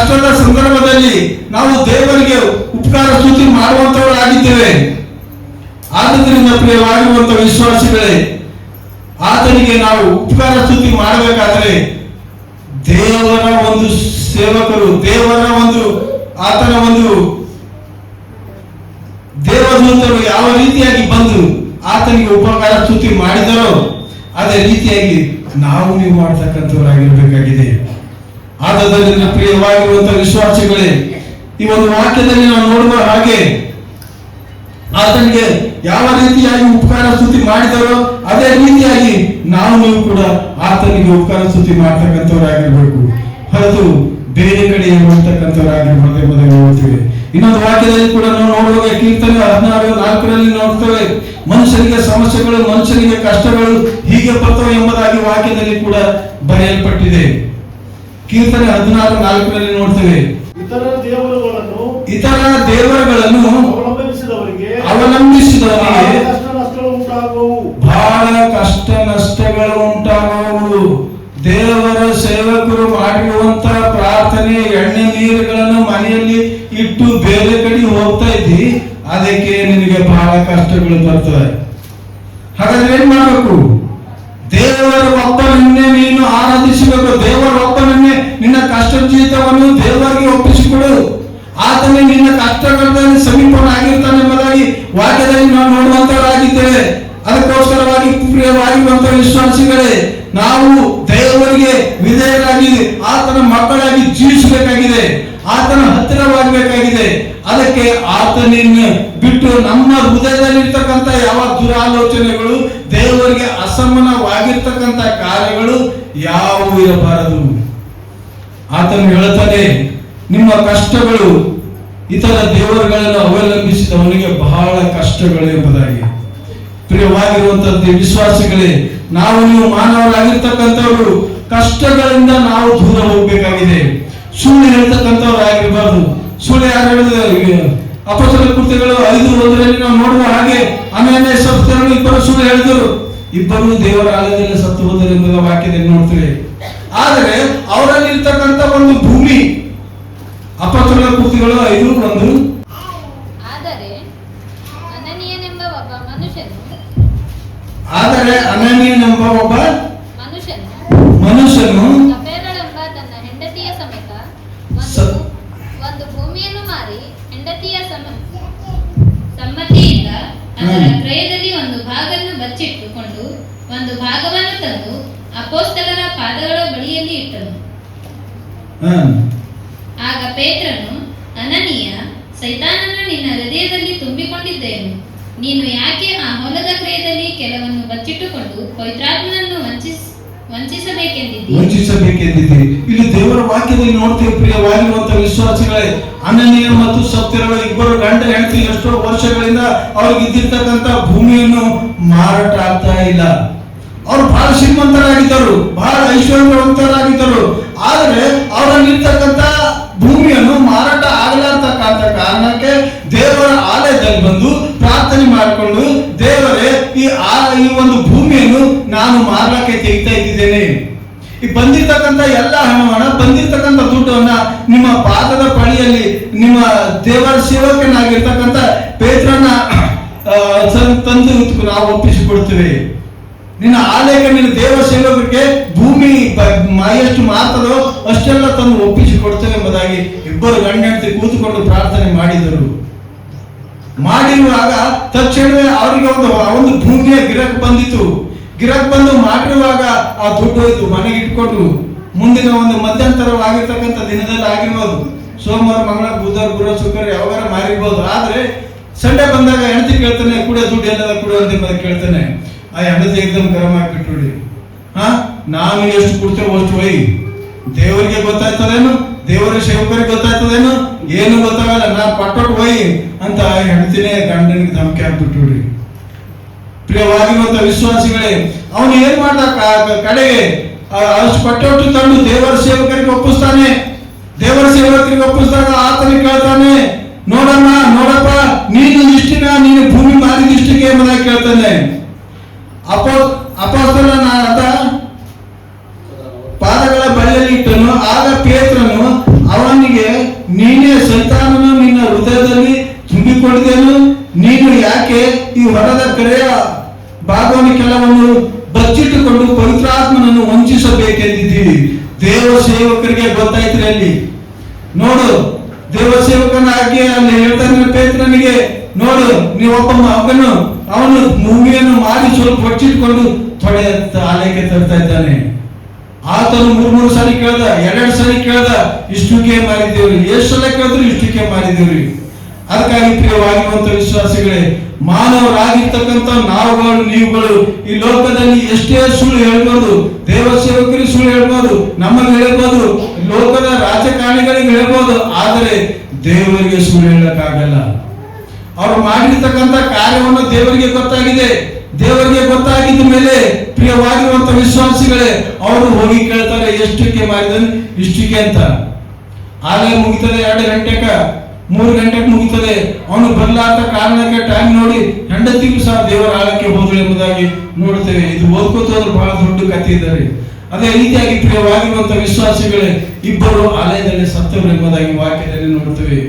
ಕಷ್ಟದ ಸಂದರ್ಭದಲ್ಲಿ ನಾವು ದೇವರಿಗೆ ಉಪಕಾರ ಸ್ತುತಿ ಮಾಡುವಂತವರಾಗಿದ್ದೇವೆ. ಆದ್ದರಿಂದ ಪ್ರಿಯವಾಗಿರುವಂತಹ ವಿಶ್ವಾಸಿಗಳೇ, ಆತನಿಗೆ ನಾವು ಉಪಕಾರ ಸ್ತುತಿ ಮಾಡಬೇಕಾದ್ರೆ ದೇವರ ಒಂದು ಸೇವಕರು, ಆತನ ಒಂದು ದೇವದೂತರು ಯಾವ ರೀತಿಯಾಗಿ ಬಂದು ಆತನಿಗೆ ಉಪಕಾರ ಸ್ತುತಿ ಮಾಡಿದರೋ ಅದೇ ರೀತಿಯಾಗಿ ನೀವು ಮಾಡ್ತಕ್ಕಂಥವರಾಗಿರ್ಬೇಕಾಗಿದೆ. ಆದ್ದರಿಂದ ಪ್ರಿಯವಾಗಿರುವಂತಹ ವಿಶ್ವಾಸಿಗಳೇ, ಈ ಒಂದು ವಾಕ್ಯದಲ್ಲಿ ನಾವು ನೋಡುವ ಹಾಗೆ ಆತನಿಗೆ ಯಾವ ರೀತಿಯಾಗಿ ಉಪಕಾರ ಸ್ತುತಿ ಮಾಡಿದರೋ ಅದೇ ರೀತಿಯಾಗಿ ನೀವು ಕೂಡ ಆತನಿಗೆ ಉಪಕಾರ ಸ್ತುತಿ ಮಾಡ್ತಕ್ಕಂಥವರಾಗಿರ್ಬೇಕು, ಹೊರತು ಬೇರೆ ಕಡೆ ನೋಡ್ತಕ್ಕಂಥವರಾಗಿರ್ಬೋದು ಎಂಬುದನ್ನು ನೋಡ್ತೀವಿ. ಇನ್ನೊಂದು ವಾಕ್ಯದಲ್ಲಿ ಕೂಡ ನಾವು ನೋಡುವಾಗ ಕೀರ್ತನೆ 16:4 ನೋಡ್ತೇವೆ, ಮನುಷ್ಯನಿಗೆ ಸಮಸ್ಯೆಗಳು, ಮನುಷ್ಯನಿಗೆ ಕಷ್ಟಗಳು ಹೀಗೆ ಬರ್ತವೆ ಎಂಬುದಾಗಿ ವಾಕ್ಯದಲ್ಲಿ ಕೂಡ ಬರೆಯಲ್ಪಟ್ಟಿದೆ. ಕೀರ್ತನೆ 16:4 ನೋಡ್ತೇವೆ, ಇತರ ದೇವರುಗಳನ್ನು ಅವಲಂಬಿಸಿದವರಿಗೆ ಬಹಳ ಕಷ್ಟ ನಷ್ಟಗಳು ಉಂಟಾಗುವವು. ದೇವರ ಸೇವಕರು ಮಾಡಿರುವಂತ ಪ್ರಾರ್ಥನೆ, ಎಣ್ಣೆ ನೀರುಗಳನ್ನು ಮನೆಯಲ್ಲಿ ಇಟ್ಟು ಬೇರೆ ಕಡೆ ಹೋಗ್ತಾ ಇದ್ದಿ, ಅದಕ್ಕೆ ನಿನಗೆ ಬಹಳ ಕಷ್ಟಗಳು ಬರ್ತವೆ. ಹಾಗಾದ್ರೆ ಏನ್ ಮಾಡಬೇಕು? ದೇವರ ಒಬ್ಬನನ್ನೇ ನೀನು ಆರಾಧಿಸಬೇಕು. ದೇವರ ಒಬ್ಬನನ್ನೇ ನಿನ್ನ ಕಷ್ಟ ಜೀವಿತವನ್ನು ದೇವರಿಗೆ ಒಪ್ಪಿಸಿಕೊಡು. ಆತನೇ ನಿನ್ನ ಕಷ್ಟಗಳಲ್ಲಿ ಸಮೀಪನಾಗಿರ್ತಾನೆ ಎಂಬುದಾಗಿ ವಾಕ್ಯದಲ್ಲಿ ನಾವು ನೋಡುವಂತವರಾಗಿದ್ದೇವೆ. ಅದಕ್ಕೋಸ್ಕರವಾಗಿ ಪ್ರಿಯವಾಗಿರುವಂತಹ ವಿಶ್ವಾಸಿಗಳೇ, ನಾವು ದೇವರಿಗೆ ವಿಧೇಯರಾಗಿ ಆತನ ಮಕ್ಕಳಾಗಿ ಜೀವಿಸಬೇಕಾಗಿದೆ, ಆತನ ಹತ್ತಿರವಾಗಬೇಕಾಗಿದೆ. ಅದಕ್ಕೆ ಆತನನ್ನು ಬಿಟ್ಟು ನಮ್ಮ ಹೃದಯದಲ್ಲಿರ್ತಕ್ಕಂಥ ಯಾವ ದುರಾಲೋಚನೆಗಳು, ದೇವರಿಗೆ ಅಸಮಾನವಾಗಿರ್ತಕ್ಕಂಥ ಕಾರ್ಯಗಳು ಯಾವುವು ಇರಬಾರದು. ಆತನು ಹೇಳುತ್ತಾನೆ, ನಿಮ್ಮ ಕಷ್ಟಗಳು ಇತರ ದೇವರುಗಳನ್ನು ಅವಲಂಬಿಸಿದವನಿಗೆ ಬಹಳ ಕಷ್ಟಗಳು ಎಂಬುದಾಗಿ. ಪ್ರಿಯವಾಗಿರುವಂತದ್ದು ವಿಶ್ವಾಸಿಗಳೇ, ನೀವು ಮಾನವರಾಗಿರ್ತಕ್ಕಂಥವರು ಕಷ್ಟಗಳಿಂದ ನಾವು ದೂರ ಹೋಗಬೇಕಾಗಿದೆ. ಸುಳ್ಳು ಹೇಳ್ತಕ್ಕಂಥವರಾಗಿರಬಾರ್ದು. ಸುಳ್ಳು ಯಾರು ಹೇಳಿದ ಅಪೊಸ್ತಲ ಕೃತ್ಯಗಳು 5:1 ನಾವು ನೋಡುವ ಹಾಗೆ ಅನನ್ಯ ಸಪ್ತರು ಇಬ್ಬರು ಸುಳ್ಳು ಹೇಳಿದರು, ಇಬ್ಬರು ದೇವರ ಆಲಯದಲ್ಲಿ ಸತ್ತು ಹೋದರು ಎಂಬುದ ವಾಕ್ಯದಲ್ಲಿ ನೋಡ್ತೇವೆ. ಆದರೆ ಅವರಲ್ಲಿ ಇರ್ತಕ್ಕಂಥ ಒಂದು ಭೂಮಿ, ಅಪೊಸ್ತಲ ಕೃತ್ಯಗಳು 5:1. ಆದರೆ ಅನನೀಯನೆಂಬ ಒಬ್ಬ ಮನುಷ್ಯನು ಸಫೇರಳೆಂಬ ತನ್ನ ಹೆಂಡತಿಯ ಸಮೇತ ಒಂದು ಭೂಮಿಯನ್ನು ಮಾರಿ ಹೆಂಡತಿಯ ಸಮ್ಮತಿಯಿಂದ ಅದರ ಕ್ರಯದಲ್ಲಿ ಒಂದು ಭಾಗವನ್ನು ಬಚ್ಚಿಟ್ಟುಕೊಂಡು ಒಂದು ಭಾಗವನ್ನು ತಂದು ಅಪೊಸ್ತಲರ ಪಾದಗಳ ಬಳಿಯಲ್ಲಿ ಇಟ್ಟನು. ಆಗ ಪೇತ್ರನು, ಅನನೀಯ, ಸೈತಾನನು ನಿನ್ನ ಹೃದಯದಲ್ಲಿ ತುಂಬಿಕೊಂಡಿದ್ದೇನು. ನೀನು ಯಾಕೆ ಆ ಹೊಲದ ಕ್ರಯದಲ್ಲಿ ಕೆಲವನ್ನು ಬಚ್ಚಿಟ್ಟುಕೊಂಡು ಪವಿತ್ರಾತ್ಮನನ್ನು ವಂಚಿಸಬೇಕೆಂದಿದ್ದೀರಿ. ಇಲ್ಲಿ ದೇವರ ವಾಕ್ಯದಲ್ಲಿ ನೋಡ್ತೇವೆ ಪ್ರಿಯವಾಗಿರುವಂತಹ ವಿಶ್ವಾಸಿಗಳೇ, ಅನನೀಯ ಮತ್ತು ಸಪ್ತರು ಇಬ್ಬರು ಗಂಡ ಹೆಂಡತಿ ಎಷ್ಟೋ ವರ್ಷಗಳಿಂದ ಅವ್ರಿಗೆ ಇದ್ದಿರ್ತಕ್ಕಂಥ ಭೂಮಿಯನ್ನು ಮಾರಾಟ ಆಗ್ತಾ ಇಲ್ಲ. ಅವ್ರು ಬಹಳ ಶ್ರೀಮಂತರಾಗಿದ್ದರು, ಬಹಳ ಐಶ್ವರ್ಯವಂತರಾಗಿದ್ದರು. ಆದರೆ ಅವರಲ್ಲಿರ್ತಕ್ಕಂಥ ಭೂಮಿಯನ್ನು ಮಾರಾಟ ಆಗಲಾರ್ತಕ್ಕಂಥ ಕಾರಣಕ್ಕೆ ದೇವರ ಆಲಯದಲ್ಲಿ ಬಂದು ಪ್ರಾರ್ಥನೆ ಮಾಡಿಕೊಂಡು, ದೇವರೇ ಈ ಒಂದು ಭೂಮಿಯನ್ನು ನಾನು ಮಾರಲಿಕ್ಕೆ ತೆಗಿತಾ ಇದ್ದೇನೆ. ಈ ಬಂದಿರ್ತಕ್ಕಂಥ ಎಲ್ಲ ಹಣವನ್ನ, ಬಂದಿರ್ತಕ್ಕಂಥ ದುಡ್ಡನ್ನ ನಿಮ್ಮ ಪಾದದ ಬಳಿಯಲ್ಲಿ ನಿಮ್ಮ ದೇವರ ಸೇವಕನಾಗಿರ್ತಕ್ಕಂಥ ಪೇತ್ರನ ತಂದು ನಾವು ಒಪ್ಪಿಸಿಕೊಡ್ತೇವೆ. ನಿನ್ನ ಆಲಯಕ್ಕೆ, ನಿನ್ನ ದೇವ ಸೇವಕರಿಗೆ ಭೂಮಿ ಎಷ್ಟು ಮಾರ್ತದೋ ಅಷ್ಟೆಲ್ಲ ತಂದು ಒಪ್ಪಿಸಿಕೊಡ್ತೇವೆ ಎಂಬುದಾಗಿ ಇಬ್ಬರು ಗಂಡ ಹೆಂಡತಿ ಕೂತುಕೊಂಡು ಪ್ರಾರ್ಥನೆ ಮಾಡಿದರು. ಮಾಡಿರುವಾಗ ತಕ್ಷಣವೇ ಅವರಿಗೆ ಒಂದು ಭೂಮಿಯ ಗಿರಕ್ ಬಂದಿತ್ತು. ಗಿರಕ್ ಬಂದು ಮಾಡಿರುವಾಗ ಆ ದುಡ್ಡು ಹೋಯ್ತು, ಮನೆಗೆ ಇಟ್ಕೊಂಡು ಮುಂದಿನ ಒಂದು ಮಧ್ಯಂತರವಾಗಿರ್ತಕ್ಕಂಥ ದಿನದಲ್ಲಿ ಆಗಿರ್ಬೋದು. ಸೋಮವಾರ, ಮಂಗಳವಾರ, ಬುಧವಾರ, ಗುರುವಾರ, ಶುಕ್ರವಾರ ಯಾವಾಗಾರ ಮಾರಿರ್ಬೋದು. ಆದ್ರೆ ಸಂಡೆ ಬಂದಾಗ ಹೆಂಡತಿ ಕೇಳ್ತಾನೆ, ಕೂಡ ದುಡ್ಡು ಎಲ್ಲದ ಕೂಡ ಅಂತ ಕೇಳ್ತಾನೆ. ಆ ಹೆಂಡತಿ ಎಕ್ದಮ್ ಗರಂ ಆಗಿಬಿಟ್ಟು, ನಾನು ಎಷ್ಟು ಕೊಡ್ತೇವೆ ಅಷ್ಟು ಒಯ್, ದೇವರಿಗೆ ಗೊತ್ತಾಯ್ತದೇನು, ದೇವರ ಸೇವಕರಿಗೆ ಗೊತ್ತಾಯ್ತದೇನು, ಏನು ಗೊತ್ತಾಗಲ್ಲ, ನಾ ಪಟ್ಟೊಟ್ಟು ಒಯ್ ಅಂತ ಹೆಂಡತಿನೇ ಗಂಡನಿಗೆ ಧಮಕಿ ಹಾಕ್ಬಿಟ್ಟು. ಪ್ರಿಯವಾಗಿರುವಂತ ವಿಶ್ವಾಸಿಗಳೇ, ಅವನು ಏನ್ ಮಾಡ್ದ, ಕಡೆಗೆ ಅಷ್ಟು ಪಟ್ಟೊಟ್ಟು ತಂದು ದೇವರ ಸೇವಕರಿಗೆ ಒಪ್ಪಿಸ್ತಾನೆ. ದೇವರ ಸೇವಕರಿಗೆ ಒಪ್ಪಿಸಿದಾಗ ಆತನಿಗೆ ಕೇಳ್ತಾನೆ, ನೋಡಪ್ಪ ನೀನು ಇಷ್ಟಿನ, ನೀನು ಭೂಮಿ ಮಾರಿದ ಇಷ್ಟಿಗೆ ಎಂಬುದಾಗಿ ಕೇಳ್ತಾನೆ. ಅಪೊಸ್ತಲನಾದ ಪಾದಗಳ ಬಳಿಯಲ್ಲಿ ಇಟ್ಟನು. ಆಗ ಪೇತ್ರನು ಅವನಿಗೆ ಸೇವಕರಿಗೆ ಗೊತ್ತಾಯ್ತ್ರಿ ಅಲ್ಲಿ. ನೋಡು, ದೇವ ಸೇವಕನಾಗಿ ಅಲ್ಲಿ ಹೇಳ್ತಾನೆ ಪೇತ್ರನಿಗೆ, ನೋಡು ನೀವೊಬ್ಬ ಮಗನು, ಅವನು ಭೂಮಿಯನ್ನು ಮಾರಿ ಸ್ವಲ್ಪ ಹೊಚ್ಚಿಟ್ಕೊಂಡು ತೊಡೆ ಆಲಯಕ್ಕೆ ತರ್ತಾ ಇದ್ದಾನೆ. ಆತನು 3 ಸಾರಿ ಕೇಳ್ದ, 2 ಸಾರಿ ಕೇಳ್ದ, ಇಷ್ಟಕ್ಕೆ ಮಾರಿದ್ದೇವ್ರಿ. ಎಷ್ಟು ಸಲ ಕೇಳಿದ್ರು ಇಷ್ಟಕ್ಕೆ ಮಾರಿದ್ದೇವ್ರಿ. ಅದಕ್ಕಾಗಿ ಪ್ರಿಯವಾಗಿರುವಂತ ವಿಶ್ವಾಸಿಗಳೇ, ಮಾನವರಾಗಿರ್ತಕ್ಕಂಥ ನಾವುಗಳು, ನೀವುಗಳು ಈ ಲೋಕದಲ್ಲಿ ಎಷ್ಟೇ ಸುಳ್ಳು ಹೇಳ್ಬೋದು, ದೇವ ಸೇವಕರಿಗೆ ಸುಳ್ಳು ಹೇಳ್ಬೋದು, ನಮಗೆ ಹೇಳ್ಬೋದು, ಲೋಕದ ರಾಜಕಾರಣಿಗಳಿಗೆ ಹೇಳ್ಬೋದು, ಆದರೆ ದೇವರಿಗೆ ಸುಳ್ಳು ಹೇಳಕ್ಕಾಗಲ್ಲ. ಅವರು ಮಾಡಿರ್ತಕ್ಕಂಥ ಕಾರ್ಯವನ್ನು ದೇವರಿಗೆ ಗೊತ್ತಾಗಿದೆ. ದೇವರಿಗೆ ಗೊತ್ತಾಗಿದ್ದ ಮೇಲೆ ಪ್ರಿಯವಾಗಿರುವಂತ ವಿಶ್ವಾಸಿಗಳೇ, ಅವರು ಹೋಗಿ ಕೇಳ್ತಾರೆ, ಎಷ್ಟಕ್ಕೆ ಮಾರಿದನು? ಇಷ್ಟಕ್ಕೆ ಅಂತ. ಆಲಯ ಮುಗಿತದೆ 2 ಗಂಟೆಗ, 3 ಗಂಟೆಗೆ ಮುಗಿತದೆ. ಅವನು ಬರಲಾದ ಕಾರಣಕ್ಕೆ ಟೈಮ್ ನೋಡಿ ಹೆಂಡತಿಗೂ ಸಹ ದೇವರ ಆಳಕ್ಕೆ ಹೋದ್ರು ಎಂಬುದಾಗಿ ನೋಡ್ತೇವೆ. ಇದು ಓದ್ಕೋತ ಹೋದ್ರೆ ಬಹಳ ದೊಡ್ಡ ಕಥೆ ಇದ್ದಾರೆ. ಅದೇ ರೀತಿಯಾಗಿ ಪ್ರಿಯವಾಗಿರುವಂತ ವಿಶ್ವಾಸಿಗಳೇ, ಇಬ್ಬರು ಆಲಯದಲ್ಲಿ ಸತ್ತವರು ಎಂಬುದಾಗಿ ವಾಕ್ಯದಲ್ಲಿ ನೋಡ್ತೇವೆ.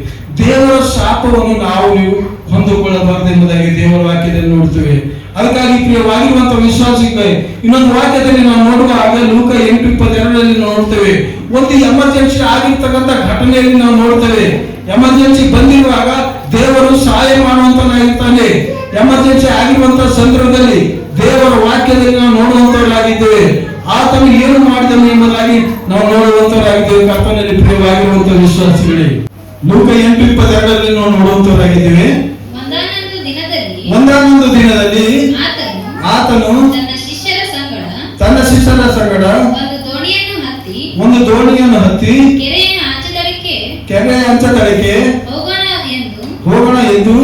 ದೇವರ ಶಾಪವನ್ನು ನಾವು ನೀವು ಹೊಂದಿಕೊಳ್ಳಬಾರದು ಎಂಬುದಾಗಿ ದೇವರ ವಾಕ್ಯದಲ್ಲಿ ನೋಡ್ತೇವೆ. ಅದಕ್ಕಾಗಿ ಪ್ರಿಯವಾಗಿರುವಂತಹ ವಿಶ್ವಾಸಿಗಳೇ, ಇನ್ನೊಂದು ವಾಕ್ಯದಲ್ಲಿ ನಾವು ನೋಡುವಾಗ ಲೂಕ 8:22 ನೋಡ್ತೇವೆ. ಒಂದು ಎಮರ್ಜೆನ್ಸಿ ಆಗಿರ್ತಕ್ಕಂಥ ಘಟನೆಯಲ್ಲಿ ನಾವು ನೋಡ್ತೇವೆ. ಎಮರ್ಜೆನ್ಸಿ ಬಂದಿರುವಾಗ ದೇವರು ಸಹಾಯ ಮಾಡುವಂತನಾಗಿರ್ತಾನೆ. ಎಮರ್ಜೆನ್ಸಿ ಆಗಿರುವಂತಹ ಸಂದರ್ಭದಲ್ಲಿ ದೇವರ ವಾಕ್ಯದಲ್ಲಿ ನಾವು ನೋಡುವಂತವರಾಗಿದ್ದೇವೆ. ಆತನು ಏನು ಮಾಡಿದನು ಎಂಬುದಾಗಿ ನಾವು ನೋಡುವಂತವರಾಗಿದ್ದೇವೆ. ಕರ್ತನಲ್ಲಿ ಪ್ರಿಯವಾಗಿರುವಂತಹ ವಿಶ್ವಾಸಿಗಳೇ, ಲೂಕ 8:22 ನಾವು ನೋಡುವಂತವರಾಗಿದ್ದೇವೆ. ಒಂದಾನೊಂದು ದಿನದಲ್ಲಿ ಆತನು ತನ್ನ ಶಿಷ್ಯರ ಸಂಗಡ ಒಂದು ದೋಣಿಯನ್ನು ಹತ್ತಿ ಕೆರೆಯ ಅಂಚದಡಿಗೆ ಹೋಗೋಣ ಎಂದು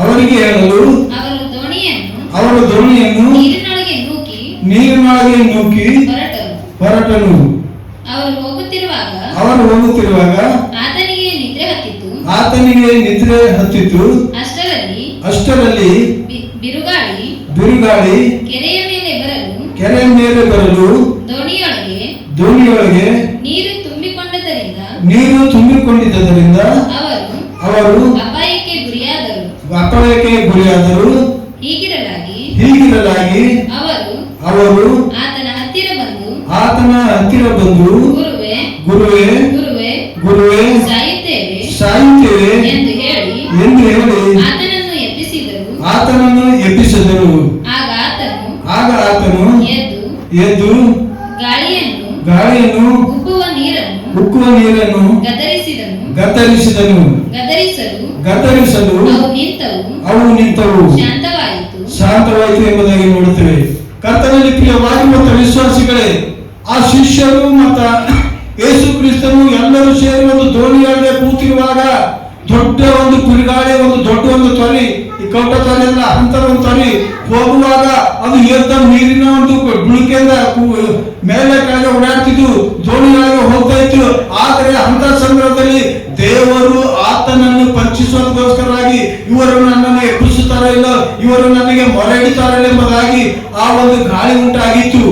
ಅವರಿಗೆ ಹೇಳಲು ಅವರು ದೋಣಿಯನ್ನು ನೀರಿನೊಳಗೆ ನೂಕಿ ಹೊರಟನು. ಅವರು ಹೋಗುತ್ತಿರುವಾಗ ಆತನಿಗೆ ನಿದ್ರೆ ಹತ್ತಿತು. ಅಷ್ಟರಲ್ಲಿ ಬಿರುಗಾಳಿ ಕೆರೆಯ ಮೇಲೆ ಬರಲು ದೋಣಿಯೊಳಗೆ ನೀರು ತುಂಬಿಕೊಂಡಿದ್ದರಿಂದ ಅವರು ಅಪಾಯಕ್ಕೆ ಗುರಿಯಾದರು. ಹೀಗಿರಲಾಗಿ ಅವರು ಆತನ ಹತ್ತಿರ ಬಂದು ಗುರುವೇ ಸಾಯುತ್ತೇವೆ ಎಂದು ಹೇಳಿ ಆತನನ್ನು ಎಬ್ಬಿಸಿದರು. ಆಗ ಆತನು ಎದ್ದು ಗಾಳಿಯನ್ನು ಉಕ್ಕುವ ನೀರನ್ನು ಗದರಿಸಲು ಅವು ನಿಂತವು, ಶಾಂತವಾಯಿತು ಎಂಬುದಾಗಿ ನೋಡುತ್ತೇವೆ. ಕರ್ತನಲ್ಲಿ ಪ್ರಿಯವಾಗಿರುವಂತಹ ವಿಶ್ವಾಸಿಗಳೇ, ಆ ಶಿಷ್ಯರು ಮತ್ತು ಯೇಸು ಕ್ರಿಸ್ತನು ಎಲ್ಲರೂ ಸೇರಿ ಒಂದು ದೋಣಿಯೊಳಗೆ ಕೂತಿರುವಾಗ ದೊಡ್ಡ ಒಂದು ಬಿರುಗಾಳಿ, ಒಂದು ದೊಡ್ಡ ಒಂದು ತೊರೆ, ಈ ಕೌಟ ತೊರೆ ಎಲ್ಲ ಅಂತರ ಒಂದು ತೊರೆ ಹೋಗುವಾಗ ಅದು ಎದ್ದ ನೀರಿನ ಒಂದು ಗುಳಿಕೆಯಿಂದ ಮೇಲೆ ಕೆಳಗೆ ಓಡಾಡ್ತಿದ್ದು, ದೋಣಿಯೊಳಗೆ ಹೋಗ್ತಾ ಇತ್ತು. ಆದರೆ ಅಂತ ಸಂದರ್ಭದಲ್ಲಿ ದೇವರು ಆತನನ್ನು ಪರೀಕ್ಷಿಸೋದಕ್ಕೋಸ್ಕರವಾಗಿ ಇವರು ನನ್ನನ್ನು ಎಬ್ಬಿಸುತ್ತಾರೋ ಇಲ್ಲ, ಇವರು ನನಗೆ ಮೊರೆ ಹಿಡಿತಾರಲ್ಲ ಎಂಬುದಾಗಿ ಆ ಒಂದು ಗಾಳಿ ಉಂಟಾಗಿತ್ತು.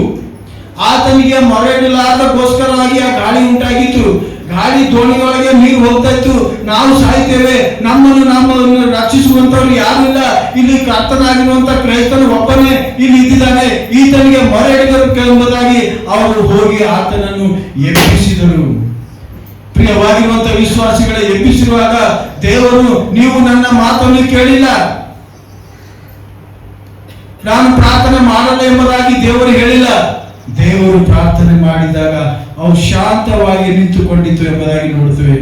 ಆತನಿಗೆ ಮೊರೆ ಹಿಡಿಲಾರ್ದಕ್ಕೋಸ್ಕರವಾಗಿ ಆ ಗಾಳಿ ಉಂಟಾಗಿತ್ತು. ಗಾಳಿ ದೋಣಿಯೊಳಗೆ ನೀರು ಹೋಗ್ತಾ ಇತ್ತು. ನಾವು ಸಾಯ್ತೇವೆ, ನಮ್ಮನ್ನು ರಕ್ಷಿಸುವಂತವ್ರು ಯಾರು ಇಲ್ಲ, ಇಲ್ಲಿ ಕರ್ತನಾಗಿರುವಂತ ಕ್ರೈಸ್ತನು ಒಬ್ಬನೇ ಇಲ್ಲಿ ಇದ್ದಿದ್ದಾನೆ, ಈತನಿಗೆ ಮೊರೆ ಹಿಡಿದರು ಎಂಬುದಾಗಿ ಅವರು ಹೋಗಿ ಆತನನ್ನು ಎಬ್ಬಿಸಿದರು. ಪ್ರಿಯವಾಗಿರುವಂತ ವಿಶ್ವಾಸಿಗಳೇ, ಎಬ್ಬಿಸಿರುವಾಗ ದೇವರು, ನೀವು ನನ್ನ ಮಾತನ್ನು ಕೇಳಿಲ್ಲ, ನಾನು ಪ್ರಾರ್ಥನೆ ಮಾಡಲ್ಲ ಎಂಬುದಾಗಿ ದೇವರು ಹೇಳಿಲ್ಲ. ದೇವರು ಪ್ರಾರ್ಥನೆ ಮಾಡಿದಾಗ ಅವು ಶಾಂತವಾಗಿ ನಿಂತುಕೊಂಡಿತ್ತು ಎಂಬುದಾಗಿ ನೋಡುತ್ತೇವೆ.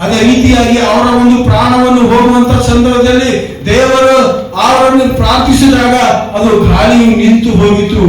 ಅದೇ ರೀತಿಯಾಗಿ ಅವರ ಒಂದು ಪ್ರಾಣವನ್ನು ಹೋಗುವಂತ ಸಂದರ್ಭದಲ್ಲಿ ದೇವರು ಅವರನ್ನು ಪ್ರಾರ್ಥಿಸಿದಾಗ ಅದು ಗಾಳಿಯು ನಿಂತು ಹೋಗಿತ್ತು.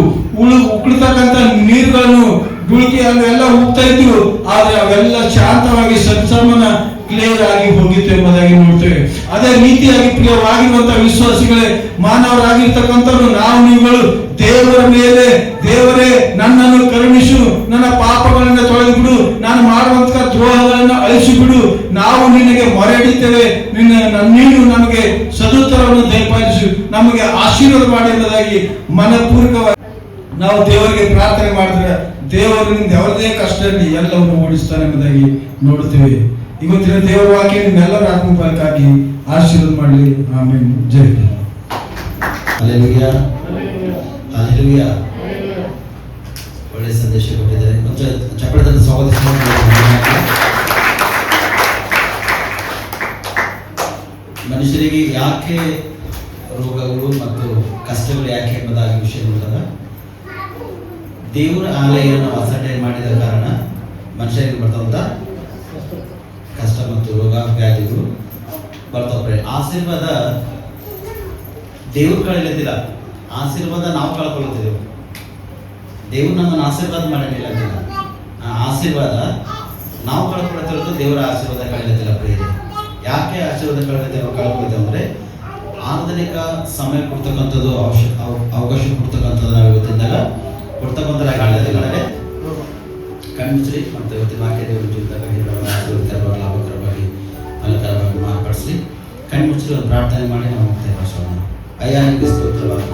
ಉಳಿತಕ್ಕಂಥ ನೀರುಗಳನ್ನು ಗುಳಿಕೆ ಅವೆಲ್ಲ ಹೋಗ್ತಾ ಇತ್ತು, ಆದ್ರೆ ಅವೆಲ್ಲ ಶಾಂತವಾಗಿ ಸತ್ಸಮನ ಕ್ಲಿಯರ್ ಆಗಿ ಹೋಗಿತ್ತು ಎಂಬುದಾಗಿ ನೋಡ್ತೇವೆ. ಅದೇ ರೀತಿಯಾಗಿ ಪ್ರಿಯವಾಗಿರುವಂತಹ ವಿಶ್ವಾಸಿಗಳೇ, ಮಾನವರಾಗಿರ್ತಕ್ಕಂಥವ್ರು ನಾವು ನೀವುಗಳು ದೇವರ ಮೇಲೆ, ದೇವರೇ ನನ್ನನ್ನು ಕರುಣಿಸು, ನನ್ನ ಪಾಪಗಳನ್ನು ತೊಳೆದುಬಿಡು, ನಾನು ಮಾಡುವಂತಹ ದ್ರೋಹಗಳನ್ನು ಅಳಿಸಿಬಿಡು, ನಾವು ನಿನಗೆ ಮೊರೆ ಹಿಡಿತೇವೆ, ನೀನು ನಮಗೆ ಸದುತ್ತರವನ್ನು ದಯಪಾಲಿಸು, ನಮಗೆ ಆಶೀರ್ವಾದ ಮಾಡಿ ಎಂಬುದಾಗಿ ಮನಪೂರ್ವಕವಾಗಿ ನಾವು ದೇವರಿಗೆ ಪ್ರಾರ್ಥನೆ ಮಾಡಿದ್ರೆ ದೇವರು ನಿಮ್ದು ಯಾವುದೇ ಕಷ್ಟದಲ್ಲಿ ಎಲ್ಲವನ್ನು ಓಡಿಸ್ತಾನೆ ಎಂಬುದಾಗಿ ನೋಡುತ್ತೇವೆ. ಇವತ್ತಿನ ದೇವರ ವಾಕ್ಯ ನಿಮ್ಮೆಲ್ಲರ ಆತ್ಮಫಲಕ್ಕಾಗಿ ಆಶೀರ್ವಾದ ಮಾಡಲಿ. ಆಮೇಲೆ ಜೈ. Hallelujah, hallelujah. ಒಳ್ಳೆ ಸಂದೇಶ ಕೊಟ್ಟಿದ್ದಾರೆ. ಯಾಕೆ ರೋಗಗಳು ಮತ್ತು ಕಷ್ಟಗಳು ಯಾಕೆ ಎಂಬುದಾಗಿ ವಿಷಯ ನೋಡಿದಾಗ ದೇವರ ಆಲಯವನ್ನು ಅಸಡ್ಡೆ ಮಾಡಿದ ಕಾರಣ ಮನುಷ್ಯರಿಗೆ ಬರ್ತಾವಂತ ಕಷ್ಟ ಮತ್ತು ರೋಗ ವ್ಯಾಧಿಗಳು ಬರ್ತಾವ್ರೆ. ಆಶೀರ್ವಾದ ದೇವ್ರು ಕಳೆಯಲಿದ್ದಿಲ್ಲ, ಆಶೀರ್ವಾದ ನಾವು ಕಳ್ಕೊಳ್ಳುತ್ತಿದ್ದೆವು. ದೇವ್ರು ನಮ್ಮನ್ನು ಆಶೀರ್ವಾದ ಮಾಡಲಿಲ್ಲ, ಆ ಆಶೀರ್ವಾದ ನಾವು ಕಳ್ಕೊಳ್ತಿರೋದು, ದೇವರ ಆಶೀರ್ವಾದ ಕಳೆಯಲಿದ್ದಿಲ್ಲ. ಪ್ರಿಯರೇ, ಯಾಕೆ ಆಶೀರ್ವಾದ ಕಳ್ಕೊಳ್ತೇವೆ ಅಂದರೆ ಆಧುನಿಕ ಸಮಯ ಕೊಡ್ತಕ್ಕಂಥದ್ದು, ಅವಕಾಶ ಕೊಡ್ತಕ್ಕಂಥದ್ದು ನಾವು ಇವತ್ತಿಂದಾಗ ಕೊಡ್ತಕ್ಕಂಥದ್ದಾಗಿ ಆಡಳಿತಗಳೇ ಕಣ್ಮುಚ್ಚ್ರಿ ಮತ್ತು ಇವತ್ತಿನ ವಾಕ್ಯ ದೇವರ ಜೀವಿತವಾಗಿ ಆಶೀರ್ವಾದಕರವಾಗಿ, ಲಾಭಕರವಾಗಿ, ಫಲಕರವಾಗಿ ಮಾರ್ಪಡಿಸಿ ಕಣ್ಮುಚ್ಚ್ರಿ ಒಂದು ಪ್ರಾರ್ಥನೆ ಮಾಡಿ ನಾವು ಮುಕ್ತಾಯ ಭಾಷಣ. ಅಯ್ಯ ನಿಮಗೆ ಸ್ತೋತ್ರವಾಗಿ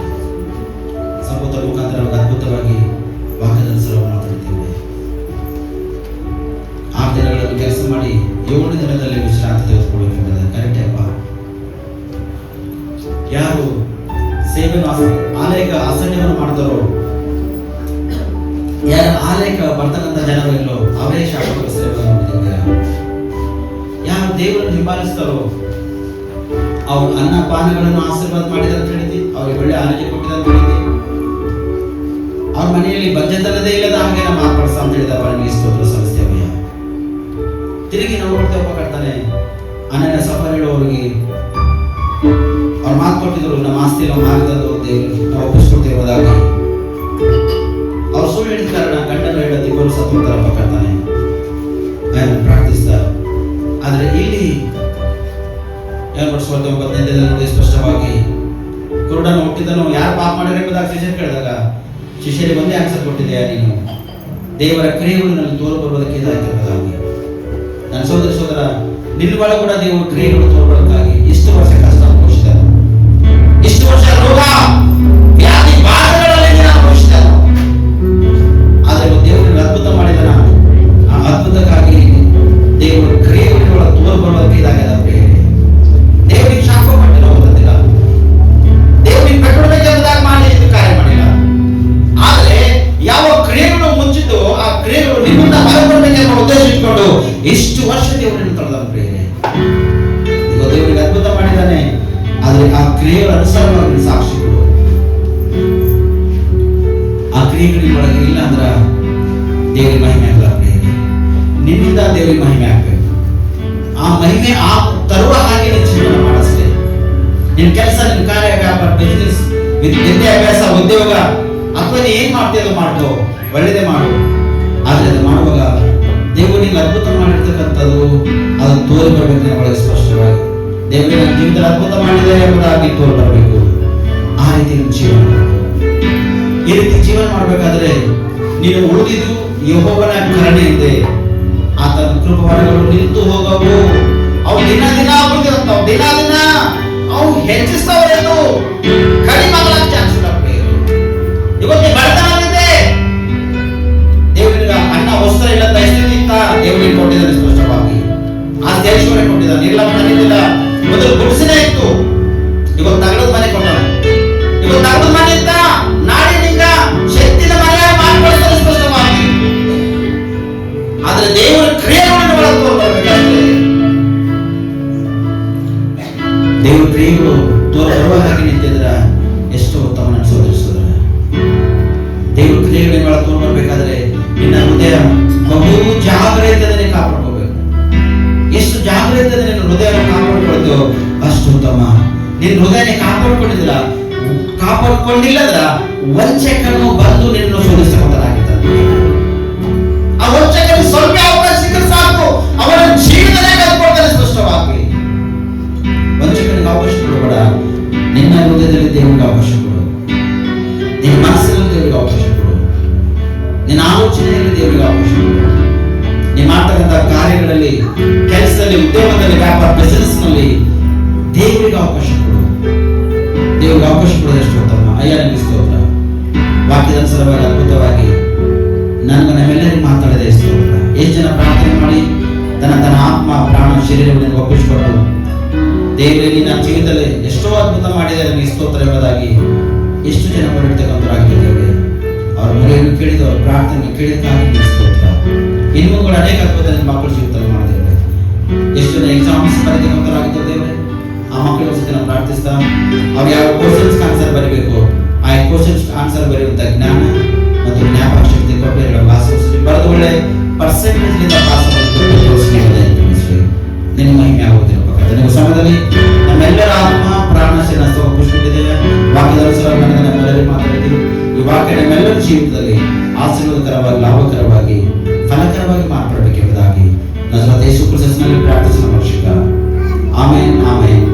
ಸಂಪೂರ್ಣ ಮುಖಾಂತರವಾಗಿ ಅದ್ಭುತವಾಗಿ ವಾಕ್ಯದ ಸಲುವಾಗಿ ಮಾತಾಡ್ತೇವೆ. 6 ದಿನಗಳನ್ನು ಕೆಲಸ ಮಾಡಿ 7 ದಿನದಲ್ಲಿ ವಿಶ್ರಾಂತಿ ತೆಗೆದುಕೊಳ್ಳಬೇಕೆಂಬುದು ಕರೆಕ್ಟ್ ಅಪ್ಪ. ಯಾರು ಸೇವೆಯನ್ನು ಆಲಯಕ್ಕೆ ಅಸಡ್ಡೆಯನ್ನು ಮಾಡ್ತಾರೋ, ಯಾರು ಆಲಯಕ್ಕೆ ಬರ್ತಕ್ಕಂಥ ಜನರು ಇಲ್ಲೋ ಅವರೇ ಶಾಸಕರ ಸೇವೆಯನ್ನು ಮಾಡಿದ್ದಾರೆ. ಯಾರು ದೇವರನ್ನು ಹಿಂಬಾಲಿಸ್ತಾರೋ ಅವ್ರು ಅನ್ನ ಪಾನಗಳನ್ನು ಆಶೀರ್ವಾದ ಮಾಡಿದ ಅಂತ ಹೇಳಿದ್ವಿ, ಅವ್ರಿಗೆ ಒಳ್ಳೆ ಆರೋಗ್ಯ ಕೊಟ್ಟಿದೆ ಅಂತ ಹೇಳಿದ್ವಿ, ಅವ್ರ ಮನೆಯಲ್ಲಿ ಬಂಜೆತನದೇ ಇಲ್ಲದ ಹಾಗೆ ನಾವು ಮಾರ್ಪಡಿಸ ಅಂತ ಹೇಳಿದ ಅವರಿಗೆ ಸ್ತೋತ್ರ ಸಲ್ಲಿಸ್ತೇವೆ. ತಿರುಗಿ ನಾವು ನೋಡ್ತೇವೆ ಕಟ್ತಾನೆ ಅನನ್ಯ ಸಫರ್ ಹೇಳುವವರಿಗೆ ಅವ್ರು ಮಾತು ಕೊಟ್ಟಿದ್ರು, ನಮ್ಮ ಆಸ್ತಿ ನಾವು ಮಾರಿದಂದು ನಾವು ಒಪ್ಪಿಸ್ಕೊಳ್ತೇವೆ ಹೋದಾಗಿ ಅವ್ರು ಸುಳ್ಳು ಹೇಳಿದ ಕಾರಣ ಗಂಡನ ಹೇಳೋದು ಇಬ್ಬರು ಸತ್ತೋಗ್ತಾರಪ್ಪ ಕಟ್ತಾನೆ ಪ್ರಾರ್ಥಿಸ್ತಾರೆ. ಆದ್ರೆ ಇಲ್ಲಿ 2:19 ನೋಡಿ ಸ್ಪಷ್ಟವಾಗಿ ಕುರುಡನ ಹುಟ್ಟಿದನು ಯಾರು ಪಾಪ ಮಾಡಿದ್ರೆ ಎಂಬುದಾಗಿ ಶಿಷ್ಯರು ಕೇಳಿದಾಗ ಶಿಷ್ಯರಿಗೆ ಒಂದೇ ಆನ್ಸರ್ ಕೊಟ್ಟಿದೆಯಾ, ನೀನು ದೇವರ ಕ್ರಿಯೆಗಳು ನನಗೆ ತೋರು ಬರುವುದಕ್ಕೆ ಇದಾಗಿರಬಹುದಾಗಿ. ನನ್ನ ಸೋದರ ನಿನ್ನ ಒಳಗೆ ಕೂಡ ದೇವರ ಕ್ರಿಯೆಗಳು ತೋರ್ಬರೋದಕ್ಕಾಗಿ ಇಷ್ಟು ವರ್ಷ ಕಷ್ಟ ಅನುಭವಿಸಿದ, ಇಷ್ಟು ವರ್ಷ ರೋಗ ವ್ಯಾಧಿ ಬಾಧೆಗಳಲ್ಲಿ ನೀನು ಅನುಭವಿಸಿದ. ಆದರೆ ದೇವರು ಅದ್ಭುತ ಮಾಡಿದನ, ಆ ಅದ್ಭುತಕ್ಕಾಗಿ ದೇವರ ಕ್ರಿಯೆಗಳ ತೋರು ಬರುವುದಕ್ಕೆ ಇದಾಗಿದೆ. ದೇವರಿಗೆ ಶಾಪ ಮಾಡಿಲ್ಲ, ಹೋಗುತ್ತಿಲ್ಲ, ದೇವರಿಗೆ ಪೆಟ್ಟುಡಬೇಕೆಂಬುದಾಗಿ ಮಾಡಿ ಇದು ಕಾರ್ಯ ಮಾಡಿಲ್ಲ. ಆದರೆ ಯಾವ ಕ್ರಿಯೆಗಳು ಮುಚ್ಚಿದ್ದು ಆ ಕ್ರಿಯೆಗಳು ನಿಮ್ಮಿಂದ ಹೊರಬರಬೇಕೆಂಬ ಉದ್ದೇಶ ಇಟ್ಕೊಂಡು ಇಷ್ಟು ವರ್ಷ ದೇವರನ್ನು ತೊಳೆದ ಪ್ರಿಯರೇ. ಈಗ ದೇವರಿಗೆ ಅದ್ಭುತ ಮಾಡಿದ್ದಾನೆ, ಆದರೆ ಆ ಕ್ರಿಯೆಗಳ ಅನುಸಾರವಾಗಿ ಸಾಕ್ಷಿಗಳು, ಆ ಕ್ರಿಯೆಗಳು ಒಳಗೆ ಇಲ್ಲ ಅಂದ್ರೆ ದೇವರಿಗೆ ಮಹಿಮೆ ಆಗಲ್ಲ ಪ್ರಿಯರೇ. ನಿನ್ನಿಂದ ದೇವರಿಗೆ ಮಹಿಮೆ ಆಗ್ಬೇಕು. ಆ ಮಹಿಮೆ ಆ ತರುವ ಹಾಗೆ ಜೀವನ ಮಾಡಿಸ್ಲಿ. ನಿನ್ ಕೆಲಸ, ನಿನ್ ಕಾರ್ಯ, ವ್ಯಾಪಾರ, ಬಿಸಿನೆಸ್, ವಿದ್ಯಾಭ್ಯಾಸ, ಉದ್ಯೋಗ ಅಥವಾ ನೀ ಏನ್ ಮಾಡ್ತೀಯ ಮಾಡ್ಕೋ, ಒಳ್ಳೇದೇ ಮಾಡು. ಆದ್ರೆ ಅದು ಮಾಡುವಾಗ ದೇವರು ನಿಂಗೆ ಅದ್ಭುತ ಮಾಡಿರ್ತಕ್ಕಂಥದ್ದು ಅದು ತೋರಿ ಬರ್ಬೇಕು ಒಳಗೆ ಸ್ಪಷ್ಟವಾಗಿ. ದೇವರಿಗೆ ನನ್ನ ಜೀವಿತದಲ್ಲಿ ಅದ್ಭುತ ಮಾಡಿದೆ ಎಂಬುದಾಗಿ ತೋರಿ ಬರಬೇಕು. ಆ ರೀತಿ ನಿನ್ನ ಜೀವನ ಈ ರೀತಿ ಜೀವನ ಮಾಡ್ಬೇಕಾದ್ರೆ ನೀನು ಉಳಿದಿದ್ದು ಯೆಹೋವನ ಕರುಣೆಯಿಂದ ಆತನ ಕೃಪೆಗಳು ನಿಂತು ಹೋಗವು. ಅವು ದಿನ ದಿನ ಉಳಿದಿರುತ್ತವು, ದಿನ ದಿನ ಅವು ಹೆಚ್ಚಿಸ್ತಾವ್ರೇನು, ಕಡಿಮೆ ಆಗಲಿಕ್ಕೆ ಚಾನ್ಸ್ ಇಲ್ಲ. ಇವತ್ತು ಬಡತನವಿದೆ, ದೇವರಿಗೆ ಅನ್ನ ವಸ್ತ್ರ ಇಲ್ಲ ಪರಿಸ್ಥಿತಿ ಇತ್ತ, ದೇವರಿಗೆ ಕೊಟ್ಟಿದ್ದಾನೆ ಸ್ಪಷ್ಟವಾಗಿ. ಆ ದೇಶವೇ ಕೊಟ್ಟಿದ್ದಾನೆ, ಇಲ್ಲ ಮನೆಯಿಲ್ಲ, ಮೊದಲು ಗುಡಿಸಲೇ ಇತ್ತು, ಇವತ್ತು ತಗಲದ ಮನೆ ಕೊಟ್ಟ, ಇವತ್ತು ತಗಲದ ಮನೆ ಇತ್ತ, ನಾಳೆ ನಿಂಗ ಶಕ್ತಿನ ಮನೆ ಮಾಡ್ಕೊಳ್ತಾರೆ ಸ್ಪಷ್ಟವಾಗಿ. ಆದ್ರೆ ದೇವರ ಕ್ರಿಯೆಗಳನ್ನು ಬಳಸ್ಕೊಳ್ಬೇಕಾದ್ರೆ ದೇವರ ಕ್ರಿಯೆಗಳು ಬರುವ ಹಾಗೆ ನಿಂತಿದ್ರ ಎಷ್ಟು ಉತ್ತಮ ಅನಿಸೋದ್ರ. ದೇವರ ಕ್ರಿಯೆಗಳನ್ನು ಬಳಸ್ಕೊಂಡು ಬರ್ಬೇಕಾದ್ರೆ ನಿನ್ನ ಹೃದಯ ಬಹು ಜಾಗ್ರತೆಯಿಂದ ಕಾಪಾಡ್ಕೋಬೇಕು. ಎಷ್ಟು ಜಾಗ್ರತೆಯಿಂದ ನಿನ್ನ ಹೃದಯವನ್ನು ಕಾಪಾಡ್ಕೊಳ್ತೇವೋ ಅಷ್ಟು ಉತ್ತಮ. ನಿನ್ನ ಹೃದಯನೇ ಕಾಪಾಡ್ಕೊಂಡಿಲ್ಲದ್ರ ವಂಚಕನು ಬಂದು ನಿನ್ನನ್ನು ಶೋಧಿಸಬಹುದಾಗಿರ್ತಾನೆ. ಆ ವಂಚಕನಿಗೆ ಸ್ವಲ್ಪ ಅವಕಾಶ ಸಿಕ್ಕರೆ ಸಾಕು, ಅವನ ಜೀವನನೇ ಕಲ್ಕೊಳ್ತಾನೆ ಸ್ಪಷ್ಟವಾಗಿ. ವಂಚಕನಿಗೆ ಅವಕಾಶ ಕೊಡಬೇಡ. ನಿನ್ನ ಹೃದಯದಲ್ಲಿ ದೇವರಿಗೆ ಅವಕಾಶ ಕೊಡು, ನಿನ್ನ ಮನಸ್ಸಿನಲ್ಲಿ ದೇವರಿಗೆ ಅವಕಾಶ ಕೊಡು, ನಿನ್ನ ಆಲೋಚನೆಯಲ್ಲಿ ದೇವರಿಗೆ ಅವಕಾಶ ಕೊಡು. ನೀನು ಮಾಡ್ತಕ್ಕಂಥ ಕಾರ್ಯಗಳಲ್ಲಿ, ಕೆಲಸದಲ್ಲಿ, ಉದ್ಯೋಗದಲ್ಲಿ, ವ್ಯಾಪಾರ, ಬಿಸಿನೆಸ್ ನಲ್ಲಿ ದೇವರಿಗೆ ಅವಕಾಶ ಕೊಡು. ದೇವರಿಗೆ ಅವಕಾಶ ಕೊಡೋದಷ್ಟು ಉತ್ತಮ. ಅಯ್ಯ ನಿಮಗೆ ಸ್ತೋತ್ರ. ವಾಕ್ಯದ ಸಲುವಾಗಿ ಅದ್ಭುತವಾಗಿ ನನಗೆ ನಮ್ಮೆಲ್ಲರಿಗೂ ಮಾತಾಡಿದೆ ಸ್ತೋತ್ರ. ಎಷ್ಟು ಜನ ಪ್ರಾರ್ಥನೆ ಮಾಡಿ ತನ್ನ ಆತ್ಮ, ಪ್ರಾಣ, ಶರೀರವನ್ನು ಒಪ್ಪಿಸಿಕೊಂಡು ದೇವರೇ ನಿನ್ನ ಜೀವಿತದಲ್ಲಿ ಎಷ್ಟೋ ಅದ್ಭುತ ಮಾಡಿದೆ ನನಗೆ ಸ್ತೋತ್ರ ಎಂಬುದಾಗಿ ಎಷ್ಟು ಜನ ಹೊರಡ್ತಕ್ಕಂಥವರಾಗಿದ್ದೇವೆ. ಅವ್ರ ಮೊರೆಯನ್ನು ಕೇಳಿದ, ಅವ್ರ ಪ್ರಾರ್ಥನೆ ಕೇಳಿದ ಸ್ತೋತ್ರ. ಇನ್ನೂ ಕೂಡ ಅನೇಕ ಅದ್ಭುತ ಮಕ್ಕಳ ಜೀವಿತದಲ್ಲಿ ಮಾಡಿದ್ದೇವೆ. ಎಷ್ಟು ಜನ ಎಕ್ಸಾಮ್ಸ್ ಬರೆತಕ್ಕಂಥವರಾಗಿದ್ದೇವೆ. ಆ ಮಕ್ಕಳ ಜೊತೆ ನಾವು ಪ್ರಾರ್ಥಿಸ್ತಾ ಅವ್ರು ಯಾವ ಕ್ವಶನ್ಸ್ ಆನ್ಸರ್ ಬರೀಬೇಕು ಆ ಕ್ವಶನ್ಸ್ ಆನ್ಸರ್ ಬರೆಯುವಂತ ಜ್ಞಾನ ಮತ್ತು ಜ್ಞಾಪಕ ಶಕ್ತಿ ಕೊಟ್ಟು ಭಾಷೆ ಬರೆದು ಒಳ್ಳೆ ಪರ್ಸೆಂಟೇಜ್ ಪಾಸ್ ನಿನ್ನ ಮಹಿಮೆ ಆಗುವುದಿಲ್ಲ. ನೀವು ಸಮಯದಲ್ಲಿ ನಮ್ಮೆಲ್ಲರ ಆತ್ಮ ಪ್ರಾಣ ಪುಷ್ಪಿಟ್ಟಿದ್ದೇವೆ. ವಾಕ್ಯದ ನಮ್ಮೆಲ್ಲರಿಗೂ ಮಾತಾಡಿದ್ದೀವಿ. ಈ ವಾಕ್ಯ ನಮ್ಮೆಲ್ಲರ ಜೀವಿತದಲ್ಲಿ ಆಶೀರ್ವಾದಕರವಾಗಿ, ಲಾಭಕರವಾಗಿ, ಫಲಕರವಾಗಿ ಮಾರ್ಪಡಬೇಕೆಂಬುದಾಗಿ ನಜರೇತ ಯೇಸು ಕ್ರಿಸ್ತನಲ್ಲಿ ಪ್ರಾರ್ಥಿಸುವ ರಕ್ಷಕ. Amen, amen.